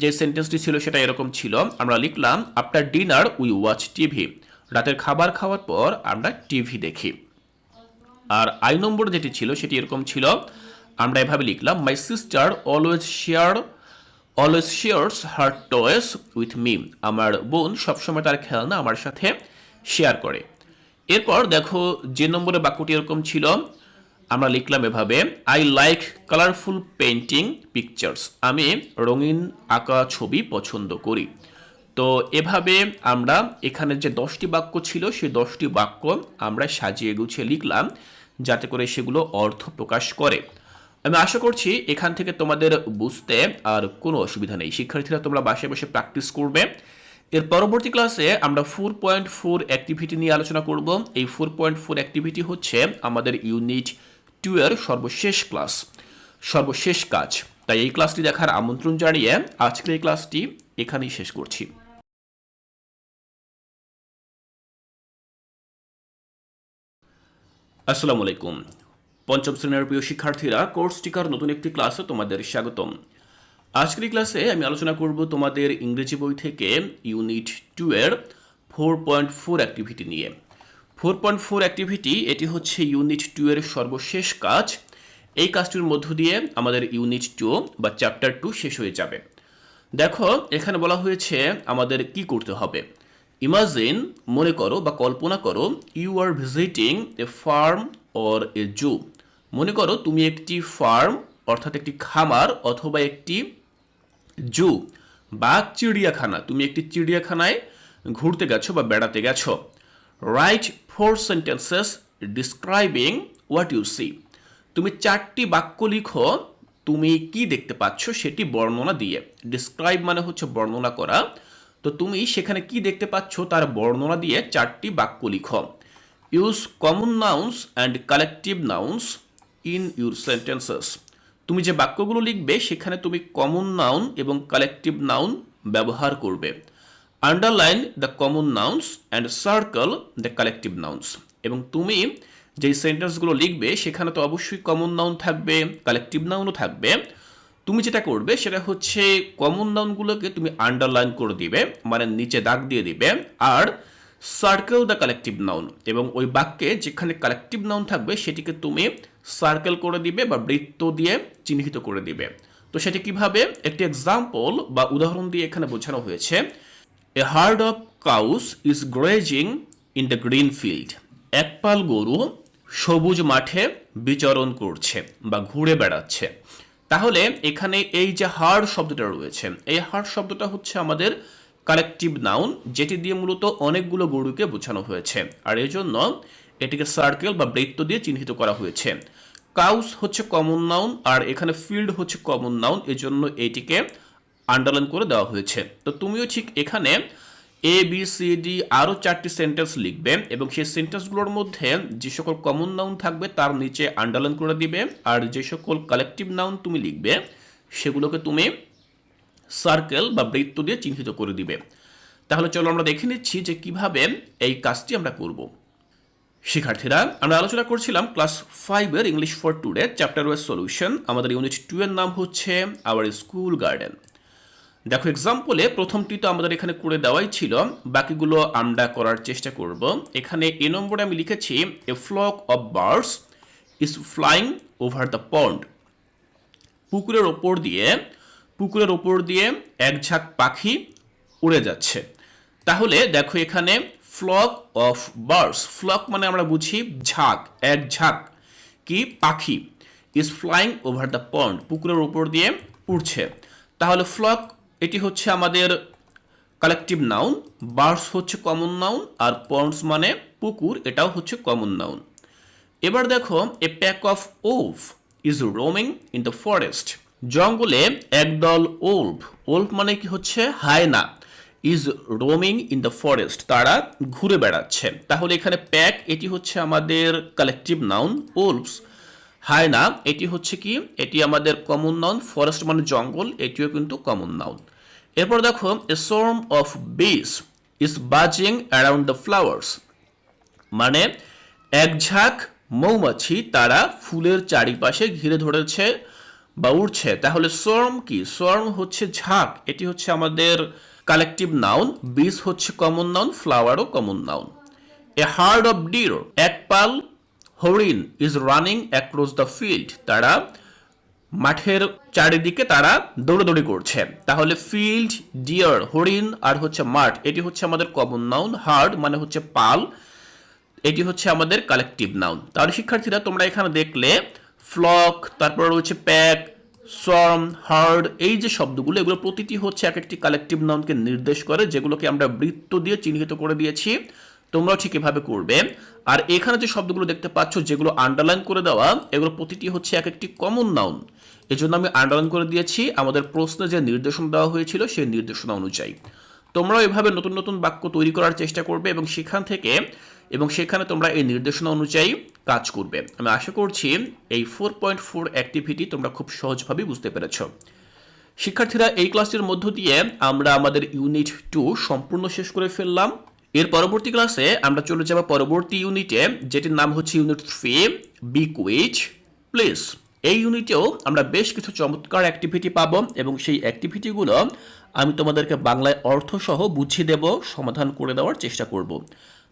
যে সেন্টেন্সটি ছিল সেটা এরকম ছিল, আমরা লিখলাম after dinner we watch TV. রাতের খাবার খাওয়ার পর আমরা টিভি দেখি। আর আই নম্বর যেটি ছিল সেটি এরকম ছিল, আমরা এভাবে লিখলাম, my sister always shares her toys with me. আমার বোন সবসময় তার খেলনা আমার সাথে শেয়ার করে। এরপর দেখো যে নম্বরে বাক্যটি এরকম ছিল, আমরা লিখলাম এভাবে, I like colourful painting pictures. আমি রঙিন আঁকা ছবি পছন্দ করি। তো এভাবে আমরা এখানে যে 10টি বাক্য ছিল সেই 10টি বাক্য আমরা সাজিয়ে গুছিয়ে লিখলাম, যাতে করে সেগুলো অর্থ প্রকাশ করে। আমি আশা করছি এখান থেকে তোমাদের বুঝতে আর কোনো অসুবিধা নেই। শিক্ষার্থীরা তোমরা বাসায় বসে প্র্যাকটিস করবে। এর পরবর্তী ক্লাসে আমরা 4.4 অ্যাক্টিভিটি নিয়ে আলোচনা করব। এই 4.4 অ্যাক্টিভিটি হচ্ছে আমাদের ইউনিট 2 এর সর্বশেষ ক্লাস, সর্বশেষ কাজ। তাই এই ক্লাসটি দেখার আমন্ত্রণ জানিয়ে আজকের এই ক্লাসটি এখানেই শেষ করছি। আসসালামু আলাইকুম। পঞ্চম শ্রেণীর প্রিয় শিক্ষার্থীরা, কোর্স টিকার নতুন একটি ক্লাসে তোমাদের স্বাগতম। আজকের এই ক্লাসে আমি আলোচনা করব তোমাদের ইংরেজি বই থেকে ইউনিট 2 এর 4.4 অ্যাক্টিভিটি নিয়ে। 4.4 অ্যাক্টিভিটি এটি হচ্ছে ইউনিট 2 এর সর্বশেষ কাজ। এই কাজটির মধ্য দিয়ে আমাদের ইউনিট 2 বা চ্যাপ্টার 2 শেষ হয়ে যাবে। দেখো এখানে বলা হয়েছে আমাদের কি করতে হবে। ইমাজিন মনে করো বা কল্পনা করো you are visiting a farm or a zoo. মনে করো তুমি একটি ফার্ম অর্থাৎ একটি খামার অথবা একটি জু বা চিড়িয়াখানা, তুমি একটি চিড়িয়াখানায় ঘুরতে গেছো বা বেড়াতে গেছো। Write 4 sentences describing what you see. তুমি 4টি বাক্য লিখো তুমি কি দেখতে পাচ্ছ সেটি বর্ণনা দিয়ে। ডিসক্রাইব মানে হচ্ছে বর্ণনা করা, তো তুমি সেখানে কি দেখতে পাচ্ছ তার বর্ণনা দিয়ে 4টি বাক্য লিখো। Use common nouns and collective nouns in your sentences. তুমি যে বাক্যগুলো লিখবে সেখানে তুমি কমন নাউন এবং কালেকটিভ নাউন ব্যবহার করবে। Underline the common nouns and circle the collective nouns. এবং তুমি যেই সেন্টেন্সগুলো লিখবে সেখানে তো অবশ্যই কমন নাউন থাকবে, কালেকটিভ নাউনও থাকবে। তুমি যেটা করবে সেটা হচ্ছে কমন নাউনগুলোকে তুমি আন্ডারলাইন করে দিবে, মানে নিচে দাগ দিয়ে দিবে, আর সার্কেল দ্য কালেকটিভ নাউন, এবং ওই বাক্যে যেখানে কালেকটিভ নাউন থাকবে সেটিকে তুমি সার্কেল করে দিবে বা বৃত্ত দিয়ে চিহ্নিত করে দিবে। তো সেটি কিভাবে, একটি এক্সাম্পল বা উদাহরণ দিয়ে এখানে বোঝানো হয়েছে। A herd of cows is grazing in the green field. একপাল গরু সবুজ মাঠে বিচরণ করছে বা ঘুরে বেড়াচ্ছে। তাহলে এখানে এই যে হার্ড শব্দটা রয়েছে, এই হার্ড শব্দটা হচ্ছে আমাদের কালেকটিভ নাউন, যেটি দিয়ে মূলত অনেকগুলো গরুকে বোঝানো হয়েছে, আর এই জন্য এটিকে সার্কেল বা বৃত্ত দিয়ে চিহ্নিত করা হয়েছে। কাউস হচ্ছে কমন নাউন আর এখানে ফিল্ড হচ্ছে কমন নাউন, এজন্য এটিকে আন্ডারলাইন করে দেওয়া হয়েছে। তো তুমিও ঠিক এখানে এ বি সি ডি আরও 4টি সেন্টেন্স লিখবে এবং সেই সেন্টেন্সগুলোর মধ্যে যে সকল কমন নাউন থাকবে তার নিচে আন্ডারলাইন করে দিবে, আর যে সকল কালেকটিভ নাউন তুমি লিখবে সেগুলোকে তুমি সার্কেল বা বৃত্ত দিয়ে চিহ্নিত করে দিবে। তাহলে চলো আমরা দেখে নিচ্ছি যে কিভাবে এই কাজটি আমরা করব। শিক্ষার্থীরা, আমরা আলোচনা করছিলাম ক্লাস 5-এর English for today chapter wise solution. আমাদের ইউনিট 2 এর নাম হচ্ছে আওয়ার স্কুল গার্ডেন। দেখো এক্সাম্পলে প্রথমটি তো আমাদের এখানে করে দেওয়াই ছিল, বাকিগুলো আমরা করার চেষ্টা করব। এখানে এ নম্বরে আমি লিখেছি a flock of birds is flying over the pond. পুকুরের ওপর দিয়ে এক ঝাঁক পাখি উড়ে যাচ্ছে। তাহলে দেখো এখানে ফ্লক অফ বার্ডস, ফ্লক মানে আমরা বুঝি ঝাঁক, এক ঝাঁক কি পাখি, is flying over the pond, পুকুরের উপর দিয়ে উড়ছে। তাহলে ফ্লক এটি হচ্ছে আমাদের কালেকটিভ নাউন, বার্ডস হচ্ছে কমন নাউন, আর পন্ডস মানে পুকুর, এটাও হচ্ছে কমন নাউন। এবার দেখো a pack of wolf is roaming in the forest. জঙ্গলে একদল ওলফ মানে কি হচ্ছে হায়না, is roaming in the forest, তারা ঘুরে বেড়াচ্ছে। তাহলে এখানে প্যাক এটি হচ্ছে আমাদের কালেকটিভ নাউন, ওলফস হায়না এটি হচ্ছে কি, এটি আমাদের কমন নাউন, ফরেস্ট মানে জঙ্গল, এটিও কিন্তু কমন নাউন। এরপর দেখো এ সোয়ার্ম অফ বিস ইজ বাজিং অ্যারাউন্ড দ্য ফ্লাওয়ার্স, মানে এক ঝাঁক মৌমাছি তারা ফুলের চারিপাশে ঘিরে ধরেছে বা উড়ছে। তাহলে সোয়ার্ম কি, সোয়ার্ম হচ্ছে ঝাঁক, এটি হচ্ছে আমাদের কালেকটিভ নাউন, বিস হচ্ছে কমন নাউন, ফ্লাওয়ারও common noun. A herd of deer, এক পাল হরিণ is running across the field, তারা মাঠের চারিদিকে তারা দৌড়াদৌড়ি করছে। তাহলে ফিল্ড, ডিয়ার, হরিণ আর হচ্ছে মাঠ, এটি হচ্ছে আমাদের কমন নাউন, হার্ড মানে হচ্ছে পাল, এটি হচ্ছে আমাদের কালেকটিভ নাউন। তাহলে শিক্ষার্থীরা তোমরা এখানে দেখলে ফ্লক, তারপর রয়েছে প্যাক, সোয়ার্ম, হার্ড, এই যে শব্দগুলো এগুলো প্রতিটি হচ্ছে এক একটি কালেকটিভ নাউনকে নির্দেশ করে, যেগুলোকে আমরা বৃত্ত দিয়ে চিহ্নিত করে দিয়েছি। তোমরাও ঠিক এভাবে করবে। আর এখানে যে শব্দগুলো দেখতে পাচ্ছ যেগুলো আন্ডারলাইন করে দেওয়া, এগুলো প্রতিটি হচ্ছে এক একটি কমন নাউন, এজন্য আমি আন্ডারলাইন করে দিয়েছি আমাদের প্রশ্নে যে নির্দেশনা দেওয়া হয়েছিল সেই নির্দেশনা অনুযায়ী। তোমরাও এভাবে নতুন নতুন বাক্য তৈরি করার চেষ্টা করবে এবং সেখানে তোমরা এই নির্দেশনা অনুযায়ী কাজ করবে। আমি আশা করছি এই 4.4 অ্যাক্টিভিটি তোমরা খুব সহজভাবে বুঝতে পেরেছ। শিক্ষার্থীরা, এই ক্লাসটির মধ্য দিয়ে আমরা আমাদের ইউনিট 2 সম্পূর্ণ শেষ করে ফেললাম। এর পরবর্তী ক্লাসে আমরা চলে যাব পরবর্তী ইউনিটে, যেটির নাম হচ্ছে ইউনিট 3 বি কুইজ প্লিজ। এই ইউনিটেও আমরা বেশ কিছু চমৎকার অ্যাক্টিভিটি পাবো এবং সেই অ্যাক্টিভিটিগুলো আমি তোমাদেরকে বাংলায় অর্থসহ বুঝিয়ে দেব, সমাধান করে দেওয়ার চেষ্টা করব।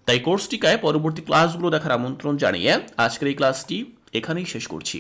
তাই কোর্সটিকায় পরবর্তী ক্লাসগুলো দেখার আমন্ত্রণ জানিয়ে আজকের এই ক্লাসটি এখানেই শেষ করছি।